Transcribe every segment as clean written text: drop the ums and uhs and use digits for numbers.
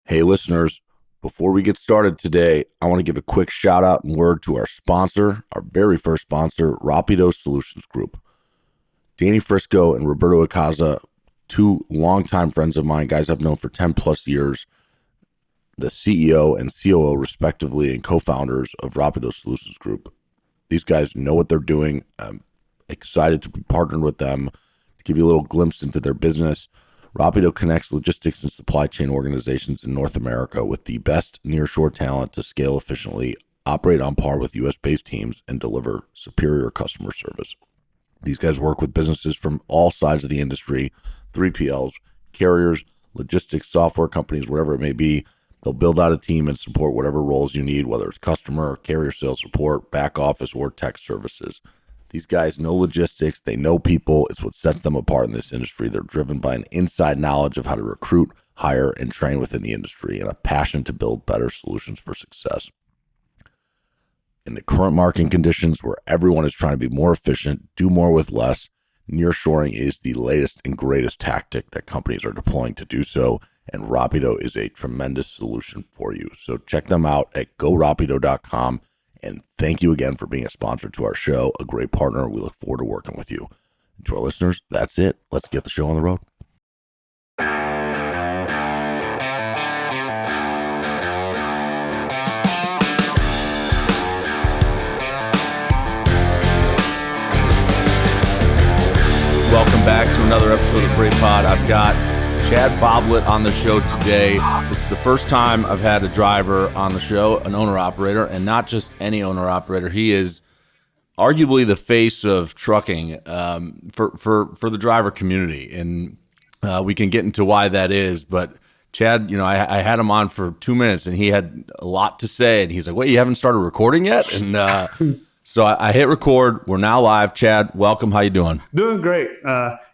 Hey, listeners, before we get started today, I want to give a quick shout out and word to our sponsor, our very first sponsor, Rapido Solutions Group. Danny Frisco and Roberto Icaza, two longtime friends of mine, guys I've known for 10 plus years, the CEO and COO respectively and co-founders of Rapido Solutions Group. These guys know what they're doing. I'm excited to be partnered with them to give you a little glimpse into their business. Rapido connects logistics and supply chain organizations in North America with the best nearshore talent to scale efficiently, operate on par with US-based teams, and deliver superior customer service. These guys work with businesses from all sides of the industry, 3PLs, carriers, logistics, software companies, whatever it may be. They'll build out a team and support whatever roles you need, whether it's customer, carrier sales support, back office, or tech services. These guys know logistics. They know people. It's what sets them apart in this industry. They're driven by an inside knowledge of how to recruit, hire, and train within the industry and a passion to build better solutions for success. In the current market conditions where everyone is trying to be more efficient, do more with less, nearshoring is the latest and greatest tactic that companies are deploying to do so, and Rapido is a tremendous solution for you. So check them out at gorapido.com, and thank you again for being a sponsor to our show, a great partner. We look forward to working with you. And to our listeners, that's it. Let's get the show on the road. Welcome back to another episode of Freight Pod. I've got Chad Boblett on the show today. This is the first time I've had a driver on the show, an owner-operator, and not just any owner-operator. He is arguably the face of trucking for the driver community, and we can get into why that is. But Chad, I had him on for 2 minutes, and he had a lot to say, and he's like, "Wait, you haven't started recording yet?" And so I hit record. We're now live. Chad, welcome. How you doing? Doing great.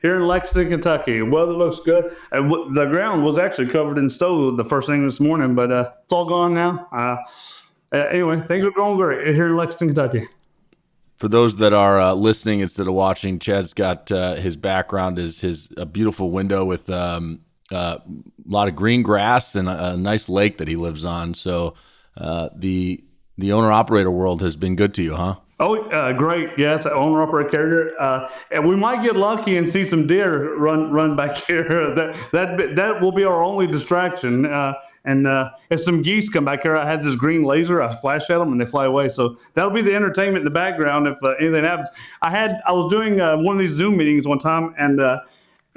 Here in Lexington, Kentucky. Weather looks good. The ground was actually covered in snow the first thing this morning, but it's all gone now. Anyway, things are going great here in Lexington, Kentucky. For those that are listening instead of watching, Chad's got his background is a beautiful window with a lot of green grass and a nice lake that he lives on. So the owner-operator world has been good to you, huh? Oh, great. Yes, owner-operator carrier. And we might get lucky and see some deer run back here. That will be our only distraction. And if some geese come back here, I had this green laser. I flash at them and they fly away. So that'll be the entertainment in the background if anything happens. I was doing one of these Zoom meetings one time, and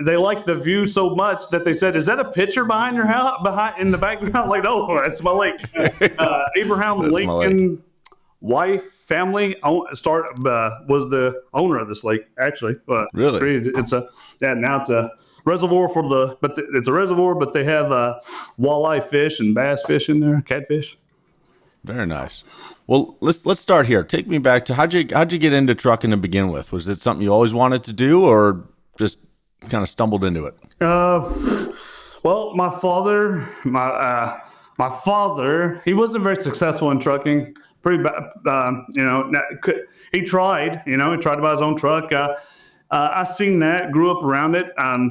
they liked the view so much that they said, "Is that a picture behind your house, behind in the background?" Like, no, it's my lake. Abraham Lincoln wife, family was the owner of this lake, actually. Really? Now it's a reservoir it's a reservoir, but they have walleye fish and bass fish in there, catfish. Very nice. Well, let's start here. Take me back to how'd you get into trucking to begin with? Was it something you always wanted to do, or just kind of stumbled into it? Well, my father, he wasn't very successful in trucking. Pretty bad, he tried to buy his own truck. I seen that, grew up around it. Back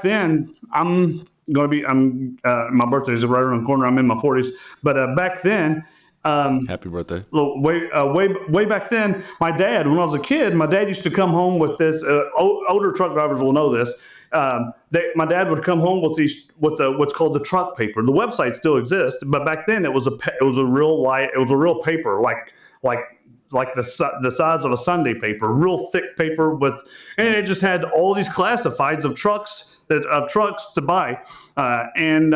then, my birthday's right around the corner. I'm in my 40s, but back then, happy birthday. Way back then, my dad, when I was a kid, my dad used to come home with this. Older truck drivers will know this. My dad would come home with what's called the truck paper. The website still exists, but back then it was a real paper, like the size of a Sunday paper, real thick paper and it just had all these classifieds of trucks to buy, and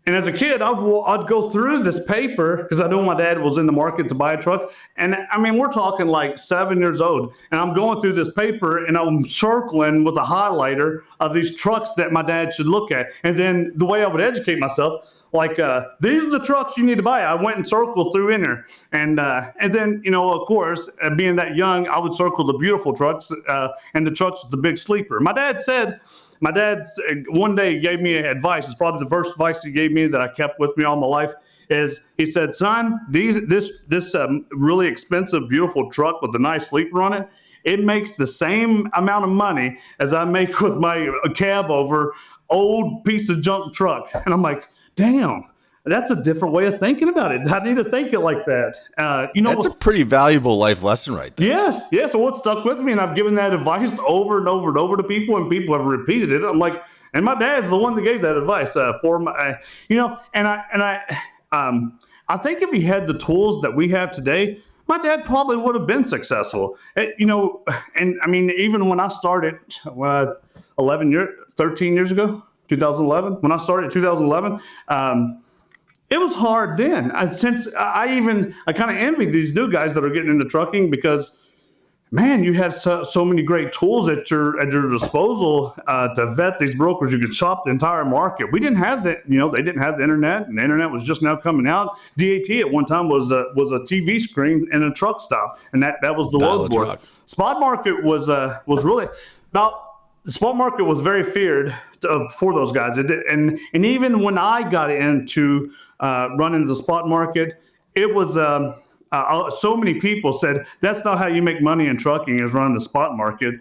as a kid, I'd go through this paper because I knew my dad was in the market to buy a truck. And I mean, we're talking like 7 years old. And I'm going through this paper and I'm circling with a highlighter of these trucks that my dad should look at. And then the way I would educate myself, like, these are the trucks you need to buy. I went and circled through in there. And then, of course, being that young, I would circle the beautiful trucks and the trucks with the big sleeper. My dad one day gave me advice. It's probably the first advice he gave me that I kept with me all my life. Is he said, "Son, this really expensive, beautiful truck with a nice sleeper on it, it makes the same amount of money as I make with my cab over old piece of junk truck. And I'm like, damn, that's a different way of thinking about it. I need to think it like that. That's a pretty valuable life lesson right there. Yes, yes. So what stuck with me, and I've given that advice over and over and over to people, and people have repeated it. I'm like, and my dad's the one that gave that advice for my, I think if he had the tools that we have today, my dad probably would have been successful. And I mean, even when I started 13 years ago, 2011, when I started in 2011, it was hard then. I kind of envy these new guys that are getting into trucking because, man, you had so many great tools at your disposal to vet these brokers. You could shop the entire market. We didn't have that. They didn't have the internet, and the internet was just now coming out. DAT at one time was a TV screen in a truck stop, and that was the load board. Spot market was really about. The spot market was very feared for those guys. And even when I got into running the spot market, it was so many people said that's not how you make money in trucking is running the spot market.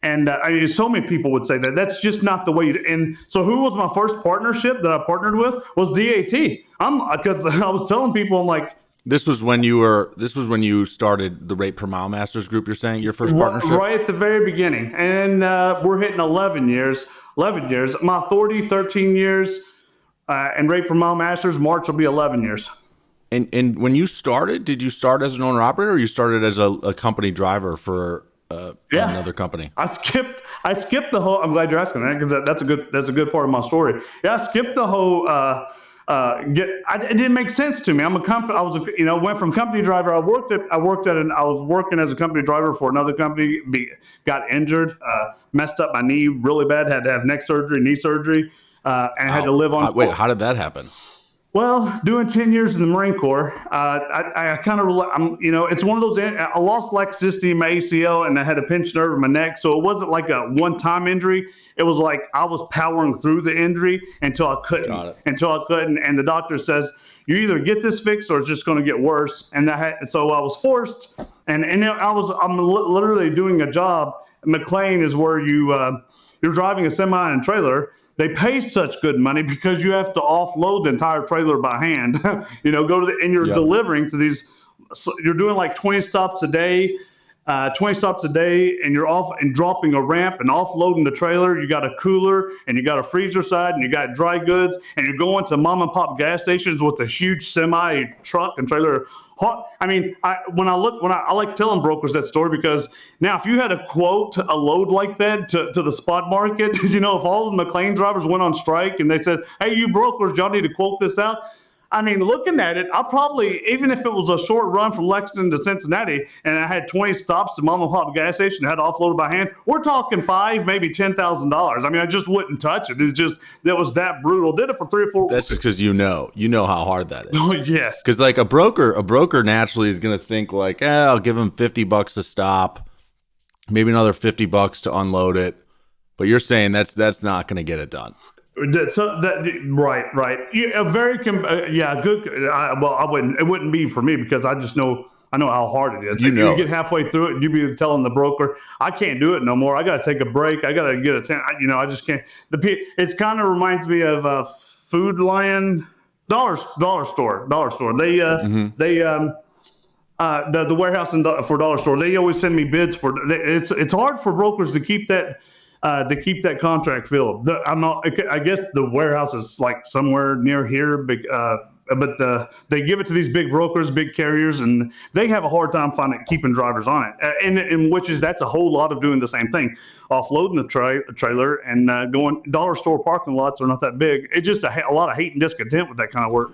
And so many people would say that that's just not the way. And so who was my first partnership that I partnered with was DAT. Because I was telling people, I'm like, This was when you started the Rate Per Mile Masters group. You're saying your first partnership, right at the very beginning, and we're hitting 11 years. My authority 13 years, and Rate Per Mile Masters March will be 11 years. And when you started, did you start as an owner operator, or you started as a company driver for another company? I skipped the whole. I'm glad you're asking that because that's a good part of my story. Yeah, I skipped the whole. It didn't make sense to me. Went from company driver. I was working as a company driver for another company. Got injured, messed up my knee really bad. Had to have neck surgery, knee surgery, and had to live on. Wait, how did that happen? Well, doing 10 years in the Marine Corps, I kind of, it's one of those, I lost electricity in my ACL and I had a pinched nerve in my neck. So it wasn't like a one-time injury. It was like I was powering through the injury until I couldn't. And the doctor says, you either get this fixed or it's just going to get worse. And so I was forced. I'm literally doing a job. McLean is where you're driving a semi and trailer. They pay such good money because you have to offload the entire trailer by hand. You're delivering to these. You're doing like 20 stops a day, and you're off and dropping a ramp and offloading the trailer. You got a cooler and you got a freezer side and you got dry goods, and you're going to mom and pop gas stations with a huge semi truck and trailer. I like telling brokers that story because now if you had to quote a load like that to the spot market, if all the McLean drivers went on strike and they said, hey, you brokers, y'all need to quote this out. I mean, looking at it, I probably, even if it was a short run from Lexington to Cincinnati and I had 20 stops to mom and pop gas station and had to offload it by hand, we're talking $5,000, maybe $10,000. I mean, I just wouldn't touch it. That was that brutal. Did it for 3 or 4 weeks. That's because you know how hard that is. Oh, yes. Because like a broker naturally is going to think like, I'll give him $50 to stop, maybe another $50 to unload it. But you're saying that's not going to get it done. So right. Yeah, good. It wouldn't be for me because I know how hard it is. You get halfway through it, and you be telling the broker, "I can't do it no more. I got to take a break. I got to get a I just can't." It kind of reminds me of Food Lion, dollar store. They the warehouse for dollar store. They always send me bids for. It's hard for brokers to keep that. Contract filled. I guess the warehouse is like somewhere near here, but they give it to these big brokers, big carriers, and they have a hard time keeping drivers on it. That's a whole lot of doing the same thing, offloading the trailer and going. Dollar store parking lots are not that big. It's just a lot of hate and discontent with that kind of work.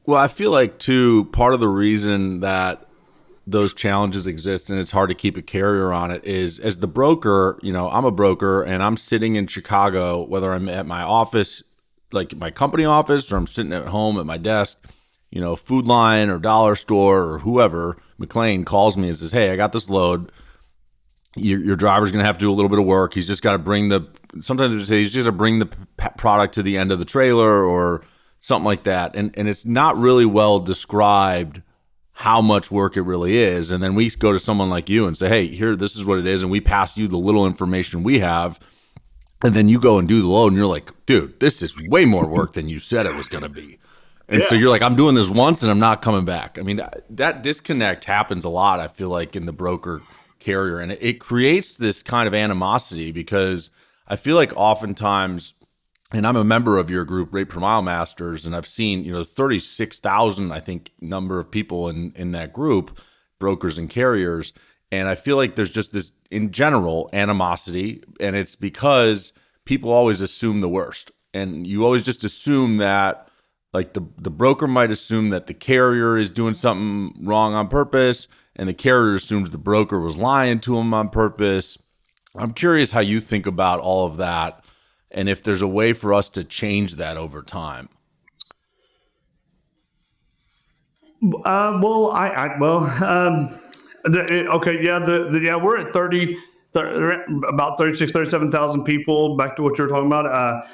Well, I feel like too, part of the reason that those challenges exist and it's hard to keep a carrier on it is as the broker, I'm a broker and I'm sitting in Chicago, whether I'm at my office, like my company office, or I'm sitting at home at my desk, Food Lion or Dollar Store or whoever, McLean calls me and says, hey, I got this load. Your driver's going to have to do a little bit of work. He's just got to bring sometimes they say he's just got to bring the product to the end of the trailer or something like that. And it's not really well described how much work it really is. And then we go to someone like you and say, hey, here, this is what it is. And we pass you the little information we have. And then you go and do the load and you're like, dude, this is way more work than you said it was going to be. And so you're like, I'm doing this once and I'm not coming back. I mean, that disconnect happens a lot, I feel like, in the broker carrier. And it creates this kind of animosity because I feel like oftentimes, and I'm a member of your group, Rate Per Mile Masters, and I've seen, 36,000, I think, number of people in that group, brokers and carriers. And I feel like there's just this, in general, animosity. And it's because people always assume the worst. And you always just assume that, like, the broker might assume that the carrier is doing something wrong on purpose, and the carrier assumes the broker was lying to him on purpose. I'm curious how you think about all of that, and if there's a way for us to change that over time. We're at about 36, 37,000 people, back to what you're talking about.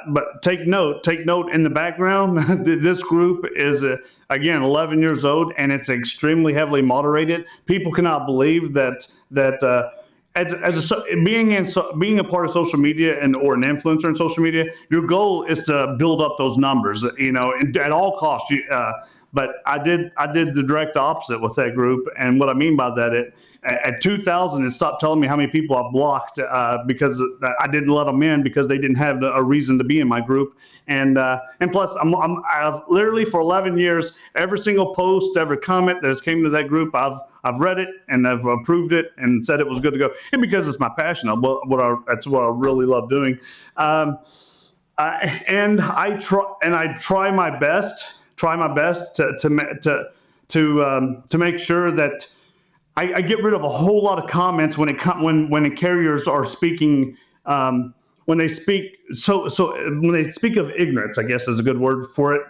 But take note in the background, this group is, again, 11 years old, and it's extremely heavily moderated. People cannot believe that being a part of social media or an influencer in social media, your goal is to build up those numbers, at all costs. But I did the direct opposite with that group, and what I mean by that, at 2,000, it stopped telling me how many people I blocked because I didn't let them in because they didn't have a reason to be in my group, and plus I've literally for 11 years, every single post, every comment that has came to that group, I've read it and I've approved it and said it was good to go, and because it's my passion, that's what I really love doing, and I try my best to make sure that I get rid of a whole lot of comments when the carriers are speaking, when they speak when they speak of ignorance, I guess is a good word for it.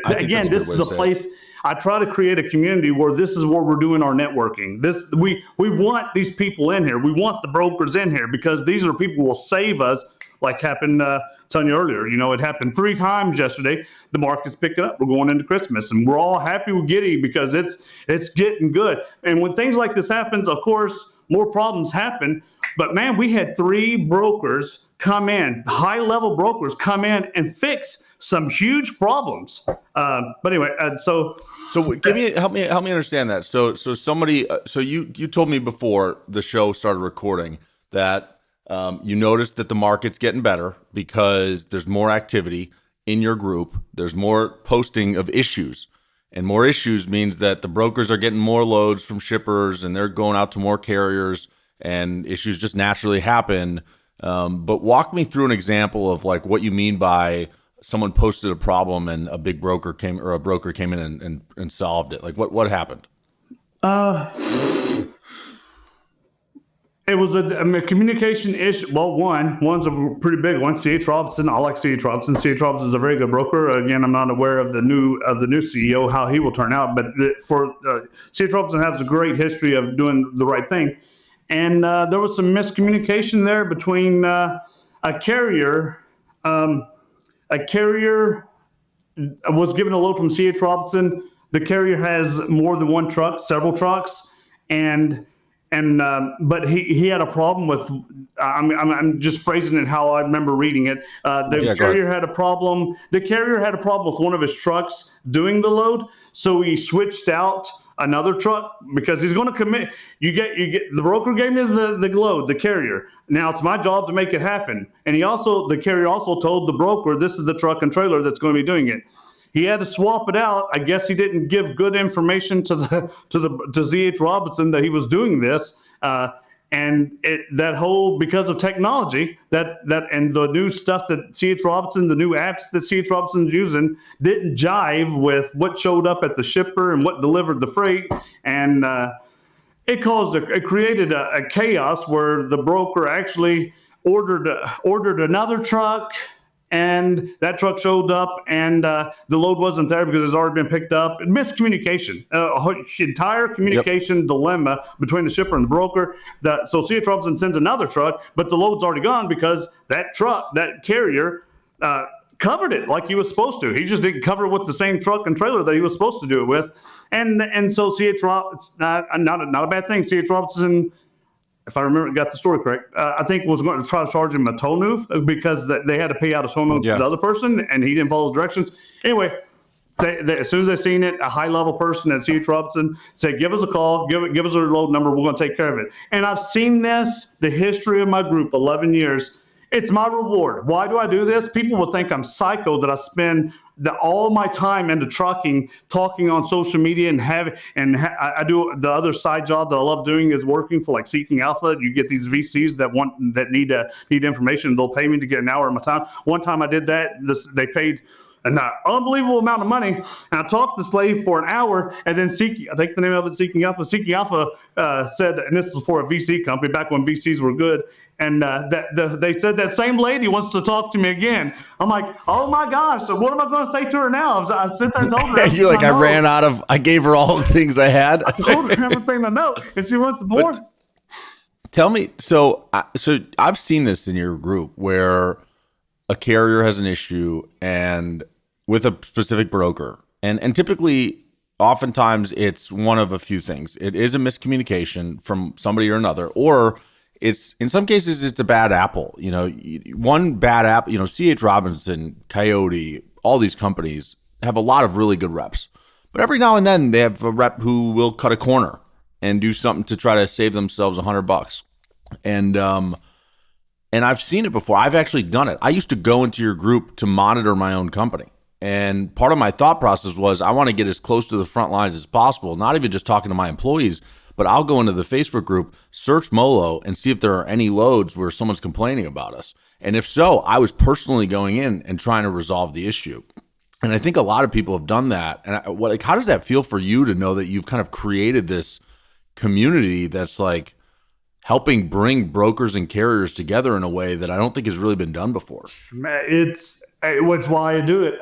Again, this is a place I try to create a community where this is where we're doing our networking. We want these people in here. We want the brokers in here because these are people who will save us, like happened telling you earlier. It happened 3 times yesterday. The market's picking up. We're going into Christmas, and we're all happy with Giddy because it's getting good. And when things like this happens, of course, more problems happen. But man, we had 3 brokers come in, high-level brokers come in and fix some huge problems. But anyway, so help me understand that. So somebody, so you told me before the show started recording that you noticed that the market's getting better because there's more activity in your group. There's more posting of issues, and more issues means that the brokers are getting more loads from shippers and they're going out to more carriers, and issues just naturally happen. But walk me through an example of like what you mean by someone posted a problem and a broker came in and solved it. Like what happened? It was a communication issue. Well, one's a pretty big one. C.H. Robinson. I like C.H. Robinson. C.H. Robinson is a very good broker. Again, I'm not aware of the new CEO, how he will turn out. But for C.H. Robinson has a great history of doing the right thing. And there was some miscommunication there between a carrier. A carrier was given a load from C.H. Robinson. The carrier has more than one truck, several trucks, but he had a problem with. I'm just phrasing it how I remember reading it. The carrier had a problem. The carrier had a problem with one of his trucks doing the load, so he switched out another truck because he's going to commit. You get the broker gave me the load, the carrier. Now it's my job to make it happen. And the carrier also told the broker, this is the truck and trailer that's going to be doing it. He had to swap it out. I guess he didn't give good information to Z.H. Robinson that he was doing this. Because of technology, and the new stuff that C.H. Robinson, the new apps that C.H. Robinson's using, didn't jive with what showed up at the shipper and what delivered the freight, and it created a chaos where the broker actually ordered another truck. And that truck showed up, and the load wasn't there because it's already been picked up. Miscommunication, entire communication dilemma between the shipper and the broker. So C.H. Robinson sends another truck, but the load's already gone because that carrier, covered it like he was supposed to. He just didn't cover it with the same truck and trailer that he was supposed to do it with. And so C.H. Robinson, not a bad thing. C.H. Robinson if I remember, got the story correct, I think was going to try to charge him a toll move because they had to pay out a toll move to the other person, and he didn't follow the directions. Anyway, as soon as they seen it, a high-level person at C.H. Robinson said, give us a call, give us a load number, we're going to take care of it. And I've seen this, the history of my group, 11 years. It's my reward. Why do I do this? People will think I'm psycho that I spend all my time into trucking, talking on social media, I do the other side job that I love doing is working for like Seeking Alpha. You get these VCs that need information. They'll pay me to get an hour of my time. One time I did that. They paid an unbelievable amount of money, and I talked to Slave for an hour, and then I think the name of it, Seeking Alpha. Seeking Alpha said, and this is for a VC company back when VCs were good, and they said that same lady wants to talk to me again. I'm like, oh my gosh, so what am I going to say to her now? I sit there and told her. You're like, I gave her all the things I had. I told her everything I know, and she wants more. But tell me, so I've seen this in your group where a carrier has an issue and with a specific broker. And typically, oftentimes, it's one of a few things. It is a miscommunication from somebody or another, or in some cases, it's a bad apple. One bad apple, C.H. Robinson, Coyote, all these companies have a lot of really good reps. But every now and then, they have a rep who will cut a corner and do something to try to save themselves $100. And I've seen it before. I've actually done it. I used to go into your group to monitor my own company. And part of my thought process was I want to get as close to the front lines as possible, not even just talking to my employees, but I'll go into the Facebook group, search MoLo, and see if there are any loads where someone's complaining about us. And if so, I was personally going in and trying to resolve the issue. And I think a lot of people have done that. And how does that feel for you to know that you've kind of created this community that's like helping bring brokers and carriers together in a way that I don't think has really been done before? It's why I do it.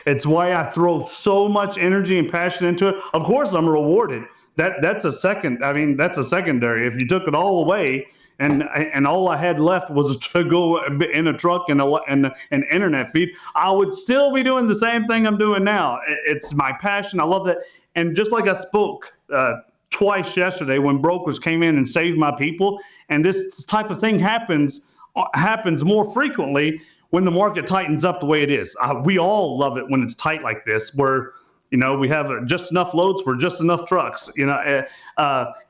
It's why I throw so much energy and passion into it. Of course, I'm rewarded. That's a secondary. If you took it all away and all I had left was to go in a truck and an internet feed, I would still be doing the same thing I'm doing now. It's my passion. I love that. And just like I spoke twice yesterday when brokers came in and saved my people, and this type of thing happens more frequently when the market tightens up the way it is. We all love it when it's tight like this, where we have just enough loads for just enough trucks. But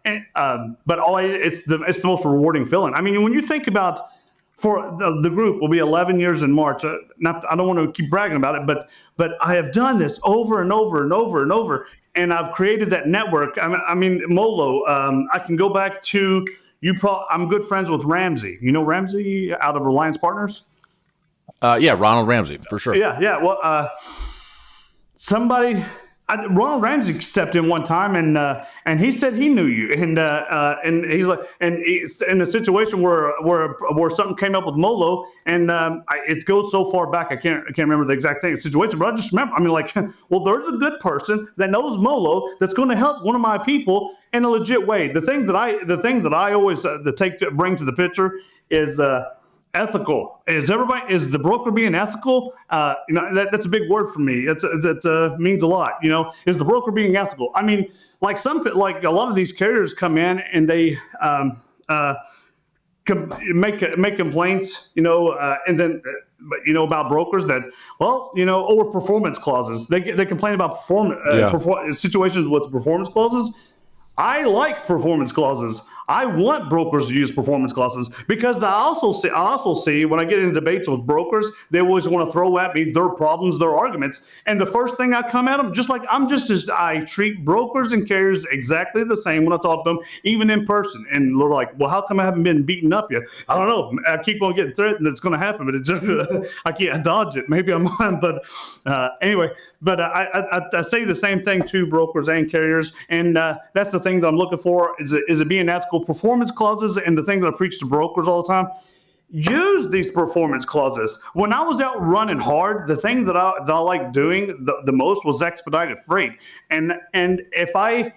it's the most rewarding feeling. I mean, when you think about for the group will be 11 years in March. I don't want to keep bragging about it, but I have done this over and over and over and over, and I've created that network. I mean, MoLo. I can go back to I'm good friends with Ramsey. You know Ramsey out of Reliance Partners. Yeah, Ronald Ramsey, for sure. Yeah. Well, Ronald Ramsey stepped in one time and he said he knew you, and he's like, and it's in a situation where something came up with MoLo, and it goes so far back I can't remember the exact situation, but I just remember, I mean, like, well, there's a good person that knows MoLo that's going to help one of my people in a legit way. The thing that I always bring to the picture is ethical. Is the broker being ethical? That's a big word for me. That means a lot. Is the broker being ethical? I mean, like a lot of these carriers come in and they make complaints, and then about brokers that, over performance clauses. They complain about situations with performance clauses. I like performance clauses. I want brokers to use performance clauses because I also see when I get into debates with brokers, they always want to throw at me their problems, their arguments. And the first thing I come at them, I treat brokers and carriers exactly the same when I talk to them, even in person. And they're like, well, how come I haven't been beaten up yet? I don't know. I keep on getting threatened that it's going to happen, but it just, I can't dodge it. Maybe I'm on, but anyway, but I say the same thing to brokers and carriers. And that's the thing that I'm looking for is it being ethical. Performance clauses, and the thing that I preach to brokers all the time, use these performance clauses. When I was out running hard, the thing that I liked doing the most was expedited freight, and I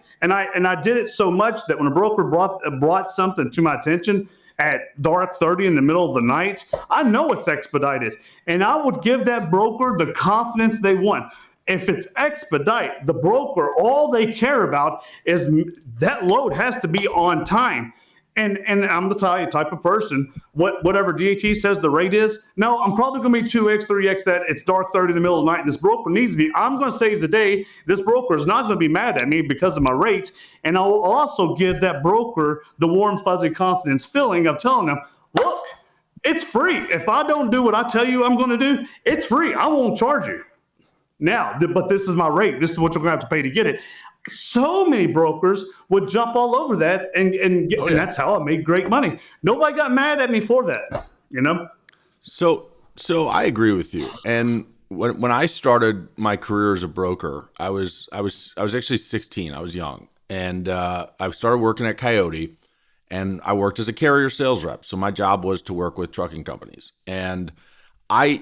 did it so much that when a broker brought something to my attention at dark 30 in the middle of the night, I know it's expedited, and I would give that broker the confidence they want. If it's expedite, the broker, all they care about is that load has to be on time. And I'm the type of person, whatever DAT says the rate is, no, I'm probably going to be 2x, 3x that. It's dark 30 in the middle of the night and this broker needs to be. I'm going to save the day. This broker is not going to be mad at me because of my rate. And I'll also give that broker the warm, fuzzy confidence feeling of telling them, look, it's free. If I don't do what I tell you I'm going to do, it's free. I won't charge you. Now, but this is my rate. This is what you're going to have to pay to get it. So many brokers would jump all over that, and that's how I made great money. Nobody got mad at me for that, you know? So I agree with you. And when I started my career as a broker, I was actually 16. I was young, and I started working at Coyote, and I worked as a carrier sales rep. So my job was to work with trucking companies, and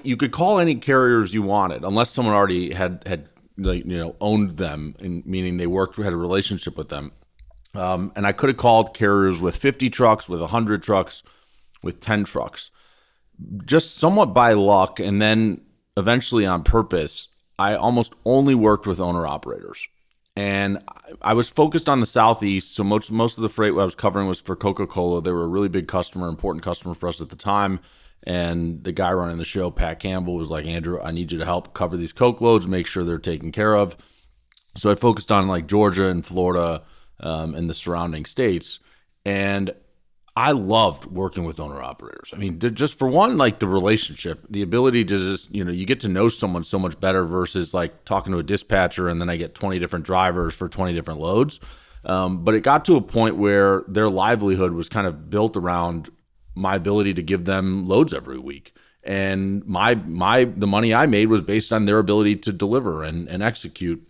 you could call any carriers you wanted, unless someone already had owned them, meaning they had a relationship with them. And I could have called carriers with 50 trucks, with 100 trucks, with 10 trucks. Just somewhat by luck, and then eventually on purpose, I almost only worked with owner-operators. And I was focused on the Southeast, so most of the freight I was covering was for Coca-Cola. They were a really big customer, important customer for us at the time. And the guy running the show, Pat Campbell, was like, Andrew, I need you to help cover these Coke loads, make sure they're taken care of. So I focused on like Georgia and Florida and the surrounding states. And I loved working with owner operators. I mean, just for one, like the relationship, the ability to just, you get to know someone so much better versus like talking to a dispatcher and then I get 20 different drivers for 20 different loads. But it got to a point where their livelihood was kind of built around my ability to give them loads every week. And the money I made was based on their ability to deliver and execute.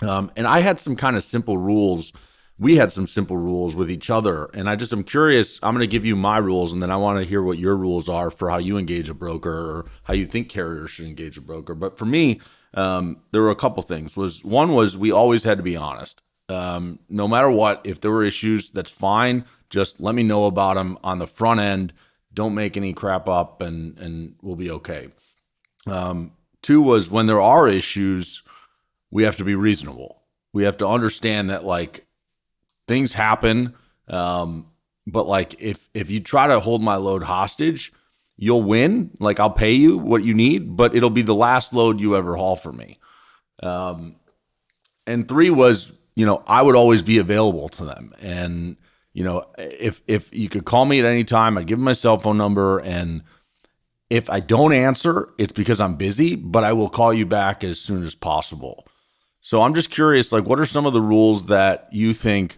And I had some kind of simple rules. We had some simple rules with each other. And I'm curious, I'm going to give you my rules, and then I want to hear what your rules are for how you engage a broker or how you think carriers should engage a broker. But for me, there were a couple things. One was we always had to be honest. No matter what, if there were issues, that's fine. Just let me know about them on the front end. Don't make any crap up, and we'll be okay. Two was when there are issues, we have to be reasonable. We have to understand that like things happen. But like if you try to hold my load hostage, you'll win. Like I'll pay you what you need, but it'll be the last load you ever haul for me. And three was, I would always be available to them. And, if you could call me at any time, I'd give them my cell phone number. And if I don't answer, it's because I'm busy, but I will call you back as soon as possible. So I'm just curious, like, what are some of the rules that you think,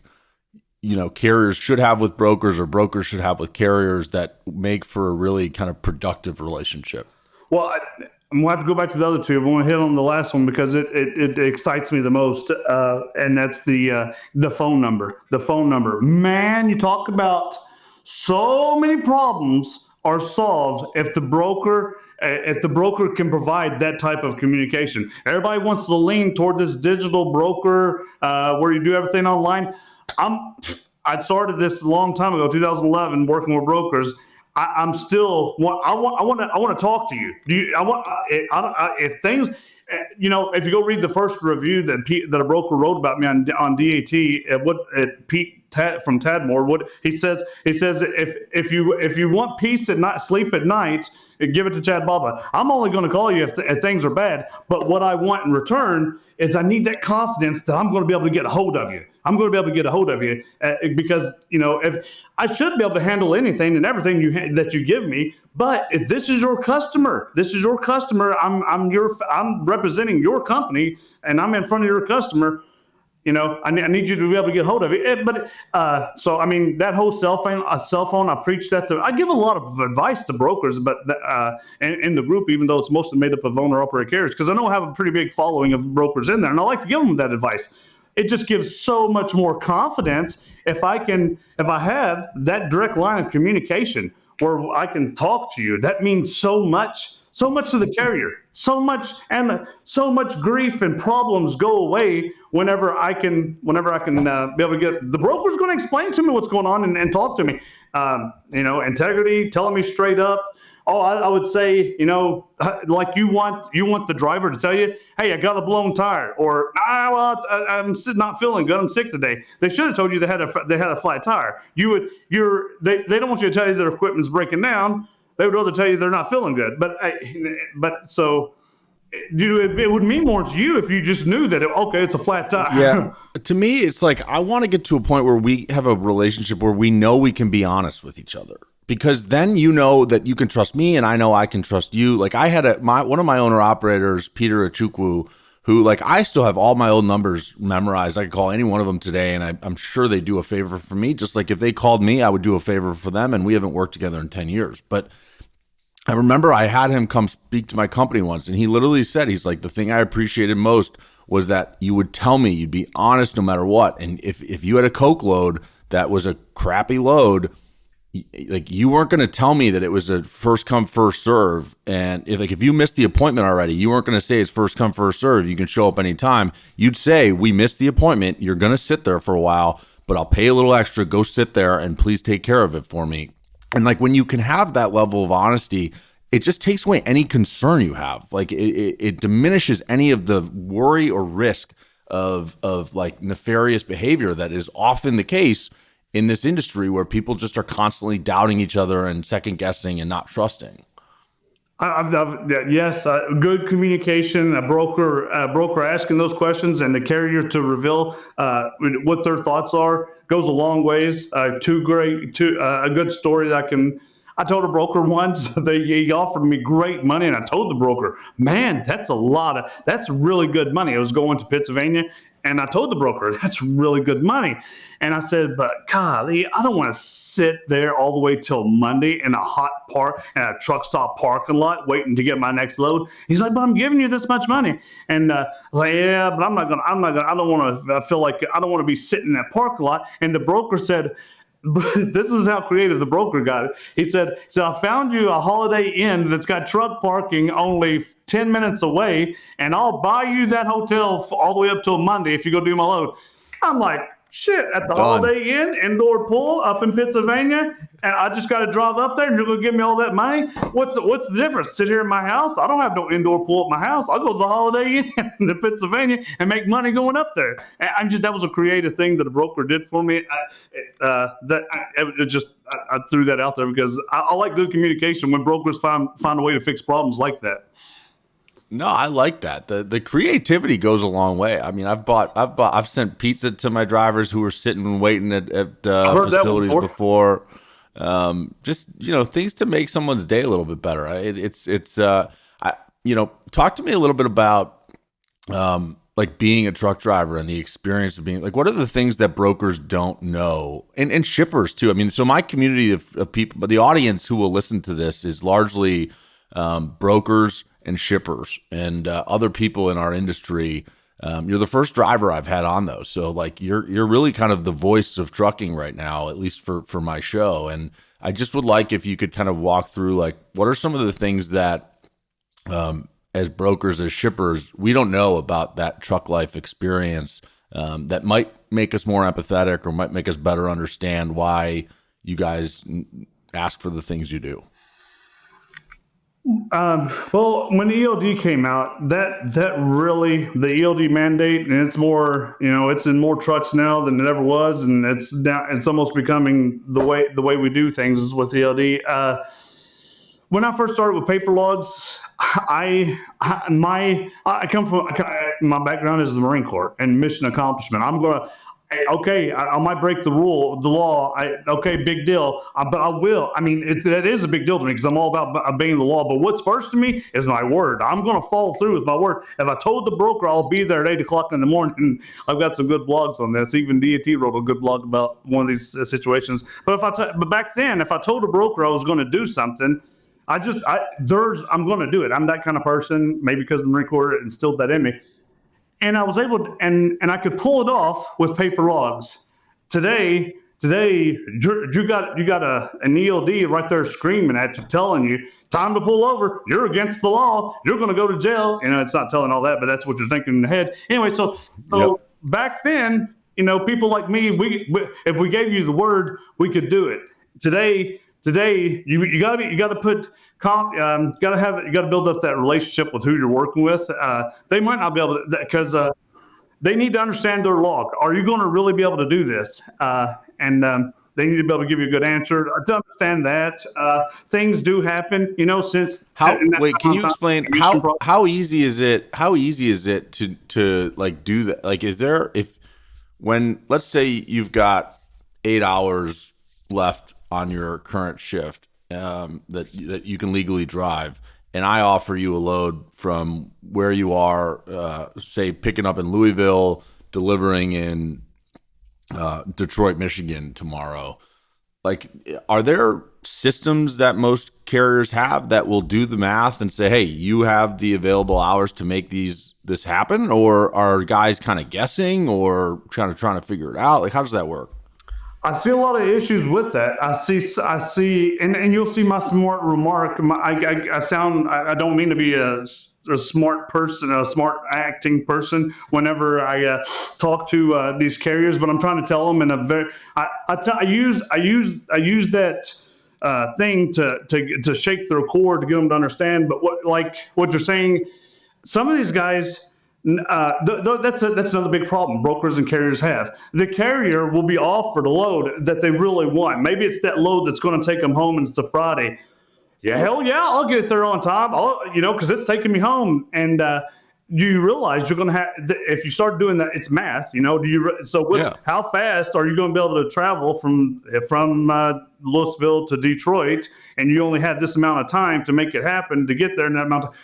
carriers should have with brokers or brokers should have with carriers that make for a really kind of productive relationship? Well, I'm going to have to go back to the other two. I want to hit on the last one because it excites me the most, and that's the phone number. The phone number. Man, you talk about so many problems are solved if the broker can provide that type of communication. Everybody wants to lean toward this digital broker where you do everything online. I started this a long time ago, 2011, working with brokers. I'm still. I want to talk to you. If things, if you go read the first review that a broker wrote about me on DAT, Pete from Tadmore, what he says if you want peace at night, sleep at night, give it to Chad Boblett. I'm only going to call you if things are bad. But what I want in return is I need that confidence that I'm going to be able to get a hold of you. I'm going to be able to get a hold of you because, if I should be able to handle anything and everything that you give me. But if this is your customer, I'm representing your company and I'm in front of your customer. I need you to be able to get hold of it. So I mean, that whole cell phone, I preach that I give a lot of advice to brokers, but in the group, even though it's mostly made up of owner-operator carriers, because I know I have a pretty big following of brokers in there, and I like to give them that advice. It just gives so much more confidence if I have that direct line of communication where I can talk to you. That means so much to the carrier, so much grief and problems go away whenever I can be able to get the broker's going to explain to me what's going on and talk to me. Integrity, telling me straight up I would say, like you want the driver to tell you, hey, I got a blown tire, or I'm not feeling good, I'm sick today. They should have told you they had a flat tire. They don't want you to tell you their equipment's breaking down. They would rather tell you they're not feeling good. But so it would mean more to you if you just knew that okay, it's a flat tire. Yeah. To me, it's like I want to get to a point where we have a relationship where we know we can be honest with each other, because then you know that you can trust me and I know I can trust you. Like I had one of my owner operators, Peter Achukwu, who like I still have all my old numbers memorized. I could call any one of them today and I'm sure they do a favor for me. Just like if they called me, I would do a favor for them, and we haven't worked together in 10 years. But I remember I had him come speak to my company once, and he literally said, he's like, the thing I appreciated most was that you would tell me, you'd be honest no matter what. And if you had a Coke load that was a crappy load, like you weren't going to tell me that it was a first come first serve. And if you missed the appointment already, you weren't going to say it's first come first serve, you can show up anytime. You'd say, we missed the appointment, you're going to sit there for a while, but I'll pay a little extra, go sit there and please take care of it for me. And like when you can have that level of honesty, it just takes away any concern you have. Like it diminishes any of the worry or risk of like nefarious behavior that is often the case in this industry, where people just are constantly doubting each other and second guessing and not trusting. Yes, good communication, a broker asking those questions, and the carrier to reveal what their thoughts are goes a long ways. A good story that I told a broker once, he offered me great money, and I told the broker, man, that's really good money. I was going to Pennsylvania, and I told the broker, that's really good money. And I said, but golly, I don't want to sit there all the way till Monday in a truck stop parking lot waiting to get my next load. He's like, but I'm giving you this much money. And I was like, yeah, but I don't want to be sitting in that parking lot. And the broker said, this is how creative the broker got it. He said, I found you a Holiday Inn that's got truck parking only 10 minutes away, and I'll buy you that hotel all the way up till Monday if you go do my load. I'm like, shit, at the Holiday Inn, indoor pool up in Pennsylvania, and I just got to drive up there and you're going to give me all that money? What's the difference? Sit here in my house? I don't have no indoor pool at my house. I'll go to the Holiday Inn in Pennsylvania and make money going up there. And that was a creative thing that a broker did for me. I threw that out there because I like good communication when brokers find a way to fix problems like that. No, I like that. The creativity goes a long way. I mean, I've sent pizza to my drivers who were sitting and waiting at facilities before. Just things to make someone's day a little bit better. Talk to me a little bit about like being a truck driver and the experience of being like, what are the things that brokers don't know, and shippers too? I mean, so my community of people, but the audience who will listen to this is largely brokers and shippers and other people in our industry. You're the first driver I've had on those, so like you're really kind of the voice of trucking right now, at least for my show. And I just would like if you could kind of walk through like what are some of the things that as brokers, as shippers, we don't know about that truck life experience that might make us more empathetic or might make us better understand why you guys ask for the things you do. Well, when the ELD came out, that really, the ELD mandate, and it's more, it's in more trucks now than it ever was, and it's almost becoming the way we do things is with ELD. When I first started with paper logs, my background is the Marine Corps and mission accomplishment. I might break the law. Big deal. But I will. I mean, that is a big deal to me because I'm all about obeying the law. But what's first to me is my word. I'm going to follow through with my word. If I told the broker I'll be there at 8:00 in the morning, I've got some good blogs on this. Even DAT wrote a good blog about one of these situations. But back then, if I told a broker I was going to do something, I'm going to do it. I'm that kind of person. Maybe because the Marine Corps instilled that in me. And I was able to, and I could pull it off with paper logs. Today, you got an ELD right there screaming at you, telling you, time to pull over. You're against the law. You're going to go to jail. It's not telling all that, but that's what you're thinking in the head. Anyway, so yep. Back then, people like me, we if we gave you the word, we could do it. Today, today you gotta put you gotta build up that relationship with who you're working with. They might not be able to because they need to understand their log. Are you going to really be able to do this? And they need to be able to give you a good answer. To understand that things do happen, since Wait, can you explain how easy is it? How easy is it to like do that? Like, is there when let's say you've got 8 hours left on your current shift that you can legally drive, and I offer you a load from where you are, say picking up in Louisville, delivering in Detroit, Michigan tomorrow. Like, are there systems that most carriers have that will do the math and say, hey, you have the available hours to make this happen? Or are guys kind of guessing or kind of trying to figure it out? Like, how does that work? I see a lot of issues with that. I see, and you'll see my smart remark. I don't mean to be a smart person, a smart acting person whenever I talk to these carriers, but I'm trying to tell them in a very, I use that thing to shake their core to get them to understand. But what you're saying, some of these guys, that's another big problem brokers and carriers have. The carrier will be offered a load that they really want. Maybe it's that load that's going to take them home and it's a Friday. Yeah, hell yeah, I'll get there on time. Because it's taking me home. And you realize you're going to have, if you start doing that, it's math. How fast are you going to be able to travel from Louisville to Detroit? And you only have this amount of time to make it happen to get there in that amount.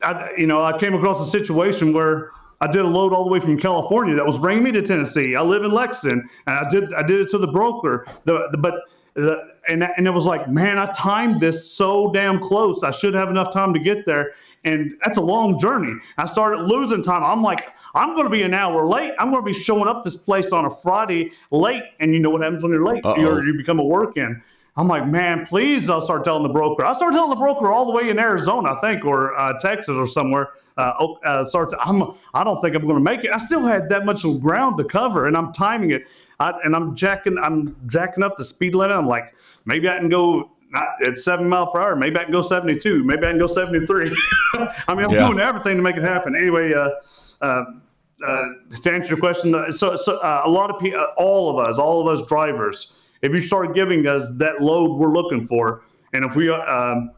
I came across a situation where I did a load all the way from California that was bringing me to Tennessee. I live in Lexington, and I did it to the broker. And it was like, man, I timed this so damn close. I should have enough time to get there, and that's a long journey. I started losing time. I'm like, I'm going to be an hour late. I'm going to be showing up this place on a Friday late, and you know what happens when you're late? You become a work-in. I'm like, man, please, I'll start telling the broker. I started telling the broker all the way in Arizona, I think, or Texas or somewhere. I don't think I'm going to make it. I still had that much ground to cover, and I'm timing it. I'm jacking up the speed limit. I'm like, maybe I can go at 7 miles per hour. Maybe I can go 72. Maybe I can go 73. I'm doing everything to make it happen. Anyway, to answer your question, so a lot of people, all of us drivers, if you start giving us that load we're looking for, and if we, I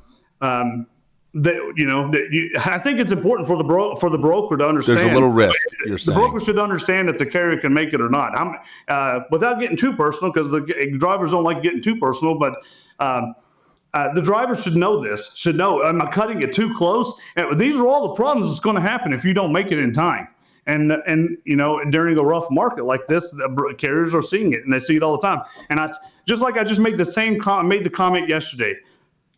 think it's important for the broker to understand. There's a little risk. You're saying the broker should understand if the carrier can make it or not. Without getting too personal, because the drivers don't like getting too personal, but the driver should know this. Should know, am I cutting it too close? And these are all the problems that's going to happen if you don't make it in time. And during a rough market like this, the carriers are seeing it, and they see it all the time. And I just made the comment yesterday,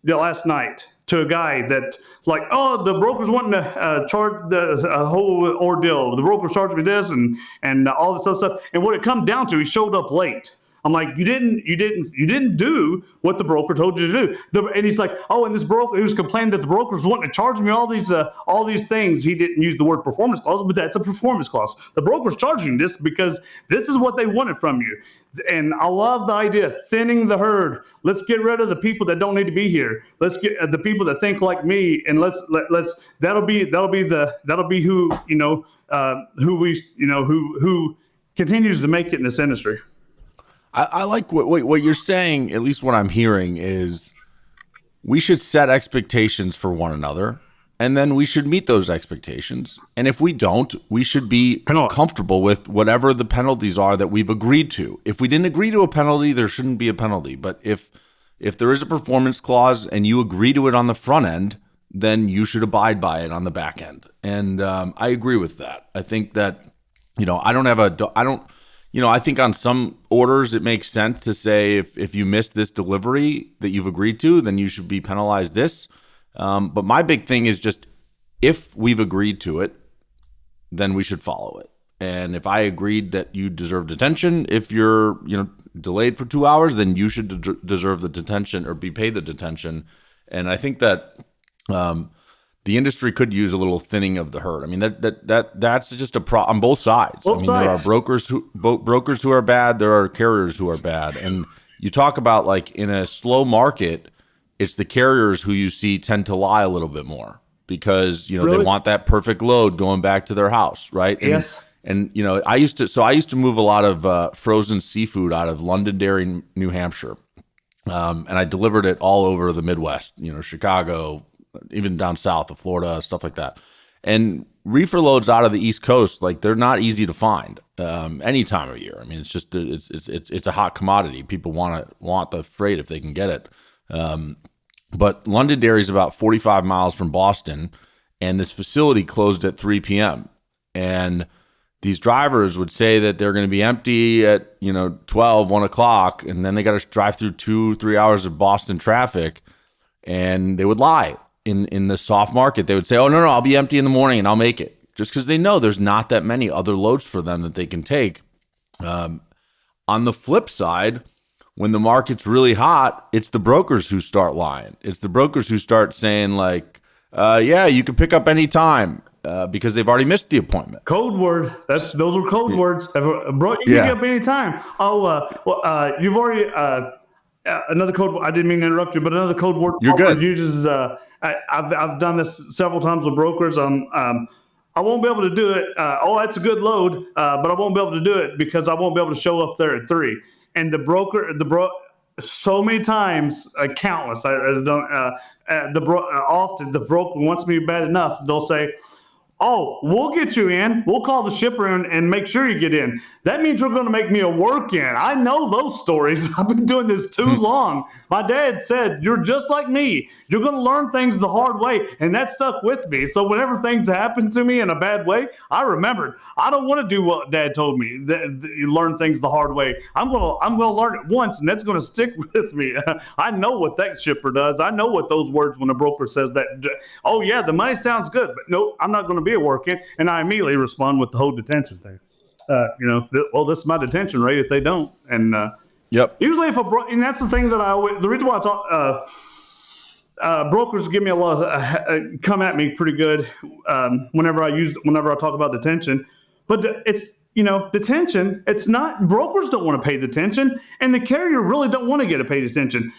last night, to a guy that like, oh, the broker's wanting to charge the whole ordeal. The broker's charging me this and all this other stuff. And what it comes down to, he showed up late. I'm like, you didn't do what the broker told you to do. And he's like, oh, and this broker, he was complaining that the broker's wanting to charge me all these things. He didn't use the word performance clause, but that's a performance clause. The broker's charging this because this is what they wanted from you. And I love the idea of thinning the herd. Let's get rid of the people that don't need to be here. Let's get the people that think like me, and that'll be who who continues to make it in this industry. I like what you're saying. At least what I'm hearing is we should set expectations for one another, and then we should meet those expectations. And if we don't, we should be comfortable with whatever the penalties are that we've agreed to. If we didn't agree to a penalty, there shouldn't be a penalty. But if there is a performance clause and you agree to it on the front end, then you should abide by it on the back end. And I agree with that. I think that, I think on some orders it makes sense to say if you miss this delivery that you've agreed to, then you should be penalized this. But my big thing is just, if we've agreed to it, then we should follow it. And if I agreed that you deserve detention, if you're delayed for 2 hours, then you should deserve the detention or be paid the detention. And I think that the industry could use a little thinning of the herd. I mean, that's just a problem on both sides. There are brokers who are bad. There are carriers who are bad, and you talk about like in a slow market, it's the carriers who you see tend to lie a little bit more because, you know, they Really? want that perfect load going back to their house, right? Yes. And you know, I used to move a lot of frozen seafood out of Londonderry, New Hampshire, and I delivered it all over the Midwest, you know, Chicago, even down south of Florida, stuff like that. And reefer loads out of the East Coast, like they're not easy to find any time of year. I mean, it's just it's a hot commodity. People want the freight if they can get it. But Londonderry is about 45 miles from Boston, and this facility closed at 3 p.m. And these drivers would say that they're going to be empty at, you know, 12, 1 o'clock, and then they got to drive through 2-3 hours of Boston traffic, and they would lie. In the soft market, they would say, oh, no, I'll be empty in the morning and I'll make it, just because they know there's not that many other loads for them that they can take. On the flip side, when the market's really hot, it's the brokers who start lying. It's the brokers who start saying like, yeah, you can pick up any time because they've already missed the appointment. Code word. Those are code words. Bro, you can get up any time. You've already another code. I didn't mean to interrupt you, but another code word. You're good. Uses. I've done this several times with brokers. I won't be able to do it. That's a good load, but I won't be able to do it because I won't be able to show up there at 3. And so many times, countless. Often the broker wants me bad enough. They'll say, oh, we'll get you in. We'll call the shipper and make sure you get in. That means you're going to make me a work-in. I know those stories. I've been doing this too long. My dad said, you're just like me. You're going to learn things the hard way. And that stuck with me. So whenever things happen to me in a bad way, I remembered, I don't want to do what Dad told me. You learn things the hard way. I'm going to learn it once, and that's going to stick with me. I know what that shipper does. I know what those words when a broker says that. Oh, yeah, the money sounds good. But nope, I'm not going to be a work-in. And I immediately respond with the whole detention thing. This is my detention rate if they don't. And Yep. Usually and that's the thing that the reason why I talk, brokers give me a lot of, come at me pretty good whenever I talk about detention. But it's, detention, it's not, brokers don't want to pay detention, and the carrier really don't want to get a paid detention.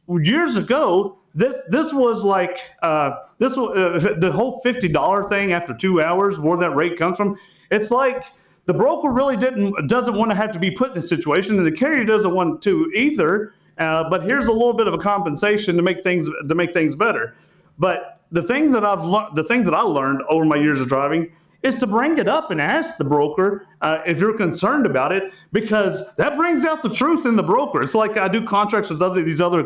Years ago, this was like the whole $50 thing after 2 hours, where that rate comes from. It's like the broker really doesn't want to have to be put in a situation, and the carrier doesn't want to either. But here's a little bit of a compensation to make things better. But the thing that I learned over my years of driving is to bring it up and ask the broker if you're concerned about it, because that brings out the truth in the broker. It's like I do contracts with these other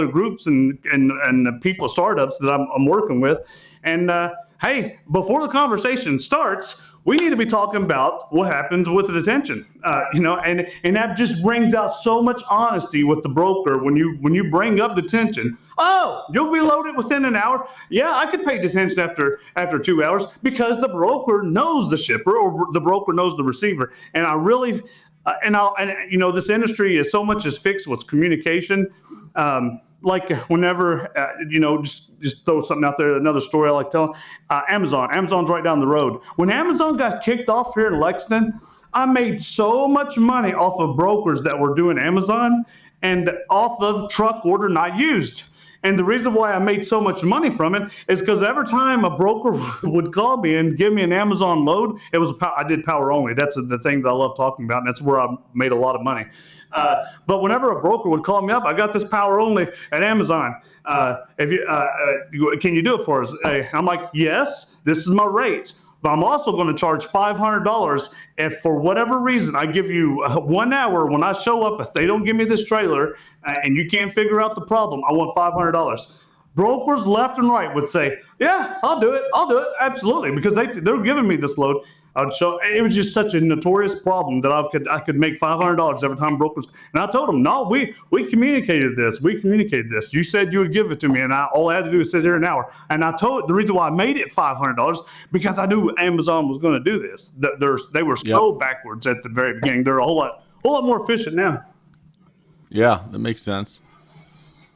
groups and people, startups that I'm working with, and hey, before the conversation starts, we need to be talking about what happens with the detention, and that just brings out so much honesty with the broker when you bring up detention. Oh, you'll be loaded within an hour. Yeah, I could pay detention after 2 hours because the broker knows the shipper or the broker knows the receiver. And I really, this industry is so much is fixed with communication. Like whenever, just throw something out there, another story I like telling, Amazon's right down the road. When Amazon got kicked off here in Lexington, I made so much money off of brokers that were doing Amazon and off of truck order not used. And the reason why I made so much money from it is because every time a broker would call me and give me an Amazon load, I did power only. That's the thing that I love talking about, and that's where I made a lot of money. But whenever a broker would call me up, I got this power only at Amazon. Can you do it for us? I'm like, yes, this is my rate. But I'm also going to charge $500 if for whatever reason I give you 1 hour when I show up. If they don't give me this trailer and you can't figure out the problem, I want $500. Brokers left and right would say, yeah, I'll do it, absolutely, because they're giving me this load. It was just such a notorious problem that I could make $500 every time brokers. And I told them, no, we communicated this. You said you would give it to me, and all I had to do was sit there an hour. And I told the reason why I made it $500 because I knew Amazon was going to do this. They were so backwards at the very beginning. They're a whole lot more efficient now. Yeah, that makes sense.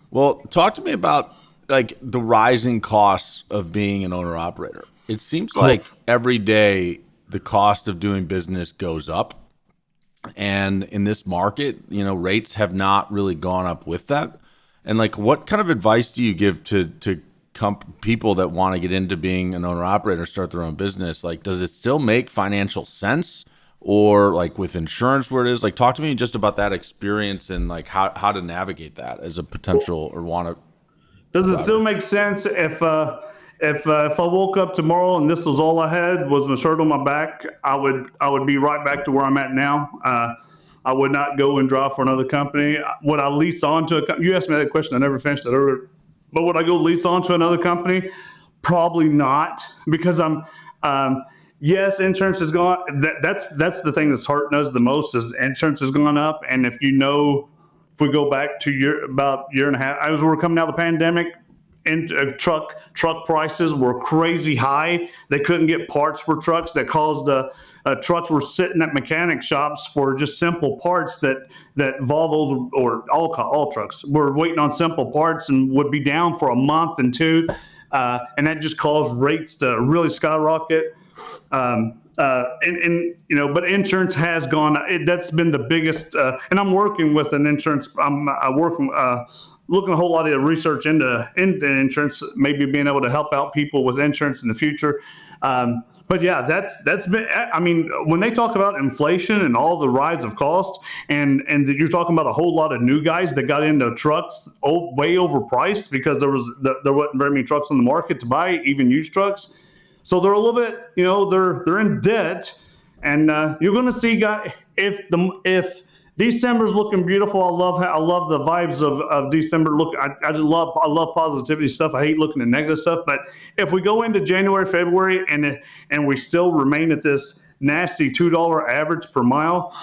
Well, talk to me about like the rising costs of being an owner operator. It seems like every day the cost of doing business goes up. And in this market, rates have not really gone up with that. And like, what kind of advice do you give to people that want to get into being an owner operator, start their own business? Like, does it still make financial sense, or like with insurance where it is? Like, talk to me just about that experience and like how to navigate that as a potential or want to. Does it still make sense if I woke up tomorrow and this was all I had was a shirt on my back? I would be right back to where I'm at now. I would not go and drive for another company. Would I lease on to a company? You asked me that question. I never finished that earlier. But would I go lease on to another company? Probably not, because yes, insurance has gone. That's the thing that's hurting us the most is insurance has gone up. And if we go back to about a year and a half, as we were coming out of the pandemic, and truck prices were crazy high. They couldn't get parts for trucks. That caused trucks were sitting at mechanic shops for just simple parts that Volvos or all trucks were waiting on simple parts and would be down for a month and two, and that just caused rates to really skyrocket. But insurance has gone. That's been the biggest. And I'm working with an insurance. I'm working. Looking a whole lot of research into insurance, maybe being able to help out people with insurance in the future. But yeah, that's been. I mean, when they talk about inflation and all the rise of cost, and you're talking about a whole lot of new guys that got into trucks way overpriced because there wasn't very many trucks on the market to buy, even used trucks. So they're a little bit, they're in debt, and you're going to see if December's looking beautiful. I love the vibes of December. Look, I love positivity stuff. I hate looking at negative stuff. But if we go into January, February, and we still remain at this nasty $2 average per mile,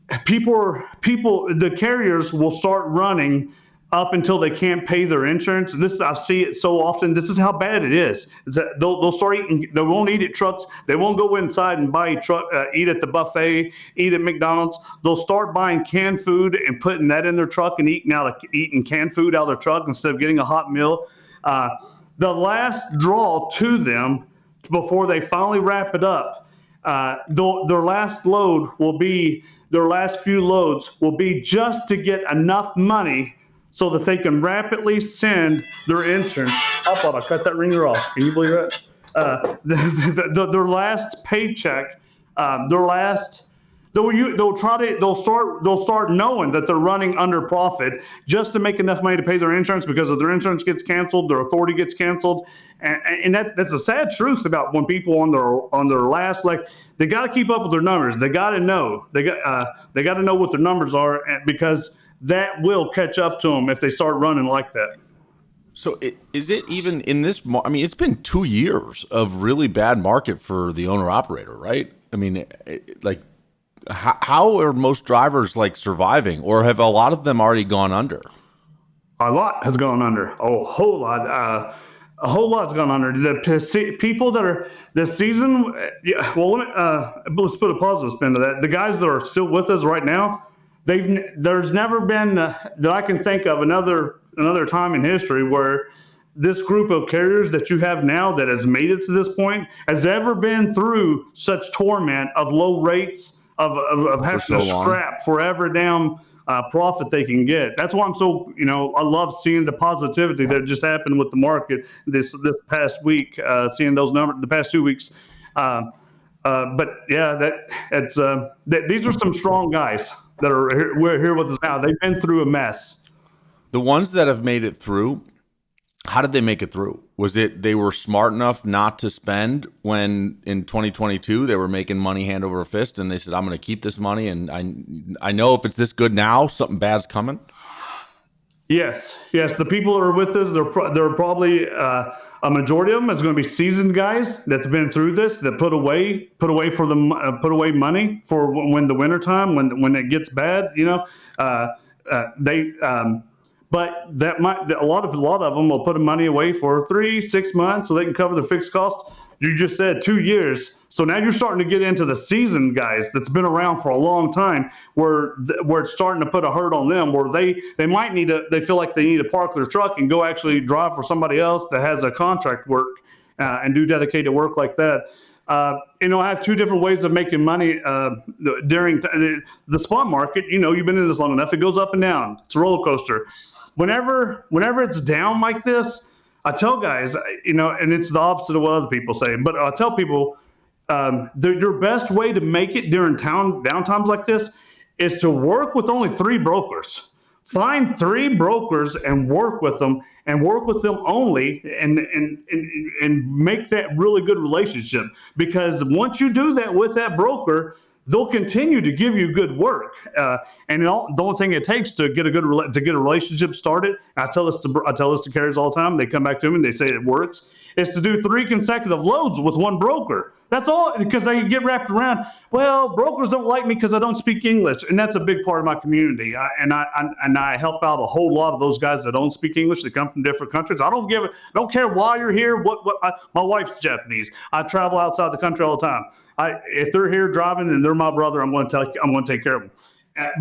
the carriers will start running up until they can't pay their insurance. I see it so often. This is how bad it is. Is that they'll start eating. They won't eat at trucks. They won't go inside and eat at the buffet, eat at McDonald's. They'll start buying canned food and putting that in their truck and eating canned food out of their truck instead of getting a hot meal. The last draw to them before they finally wrap it up, their last few loads will be just to get enough money so that they can rapidly send their insurance. I thought I cut that ringer off. Can you believe that? Their last paycheck, they'll start knowing that they're running under profit just to make enough money to pay their insurance, because if their insurance gets canceled, their authority gets canceled, and that's a sad truth about when people on their last, like, they got to keep up with their numbers. They got to know they got to know what their numbers are, because that will catch up to them if they start running like that. So is it even in this? I mean, it's been 2 years of really bad market for the owner operator, right? I mean, like, how are most drivers like surviving, or have a lot of them already gone under? A lot has gone under. A whole lot. A whole lot's gone under. The people that are this season. Yeah. Well, let's put a positive spin to that. The guys that are still with us right now, there's never been that I can think of another time in history where this group of carriers that you have now that has made it to this point has ever been through such torment of low rates of having to scrap for every damn profit they can get. That's why I'm so, I love seeing the positivity that just happened with the market this past week, seeing those numbers the past 2 weeks. But yeah, these are some strong guys that we're here with us now. They've been through a mess. The ones that have made it through, how did they make it through? Was it they were smart enough not to spend when in 2022 they were making money hand over fist, and they said, I'm going to keep this money, and I know if it's this good now, something bad's coming? Yes. The people that are with us, they're probably a majority of them is going to be seasoned guys that's been through this, that put away money for when the wintertime, when it gets bad, but a lot of them will put money away for 3-6 months so they can cover the fixed costs. You just said 2 years. So now you're starting to get into the seasoned guys that's been around for a long time, where it's starting to put a hurt on them, where they feel like they need to park their truck and go actually drive for somebody else that has a contract work and do dedicated work like that. I have two different ways of making money during the spot market. You've been in this long enough. It goes up and down. It's a roller coaster. Whenever it's down like this, I tell guys, and it's the opposite of what other people say, but I tell people your best way to make it during downtimes like this is to work with only 3 brokers. Find 3 brokers and work with them only and make that really good relationship. Because once you do that with that broker, they'll continue to give you good work. And the only thing it takes to get a relationship started, I tell this to carriers all the time. They come back to me and they say it works, is to do 3 consecutive loads with one broker. That's all, because they get wrapped around, well, brokers don't like me because I don't speak English. And that's a big part of my community. I help out a whole lot of those guys that don't speak English. They come from different countries. I don't care why you're here. My wife's Japanese. I travel outside the country all the time. If they're here driving and they're my brother, I'm going to take care of them.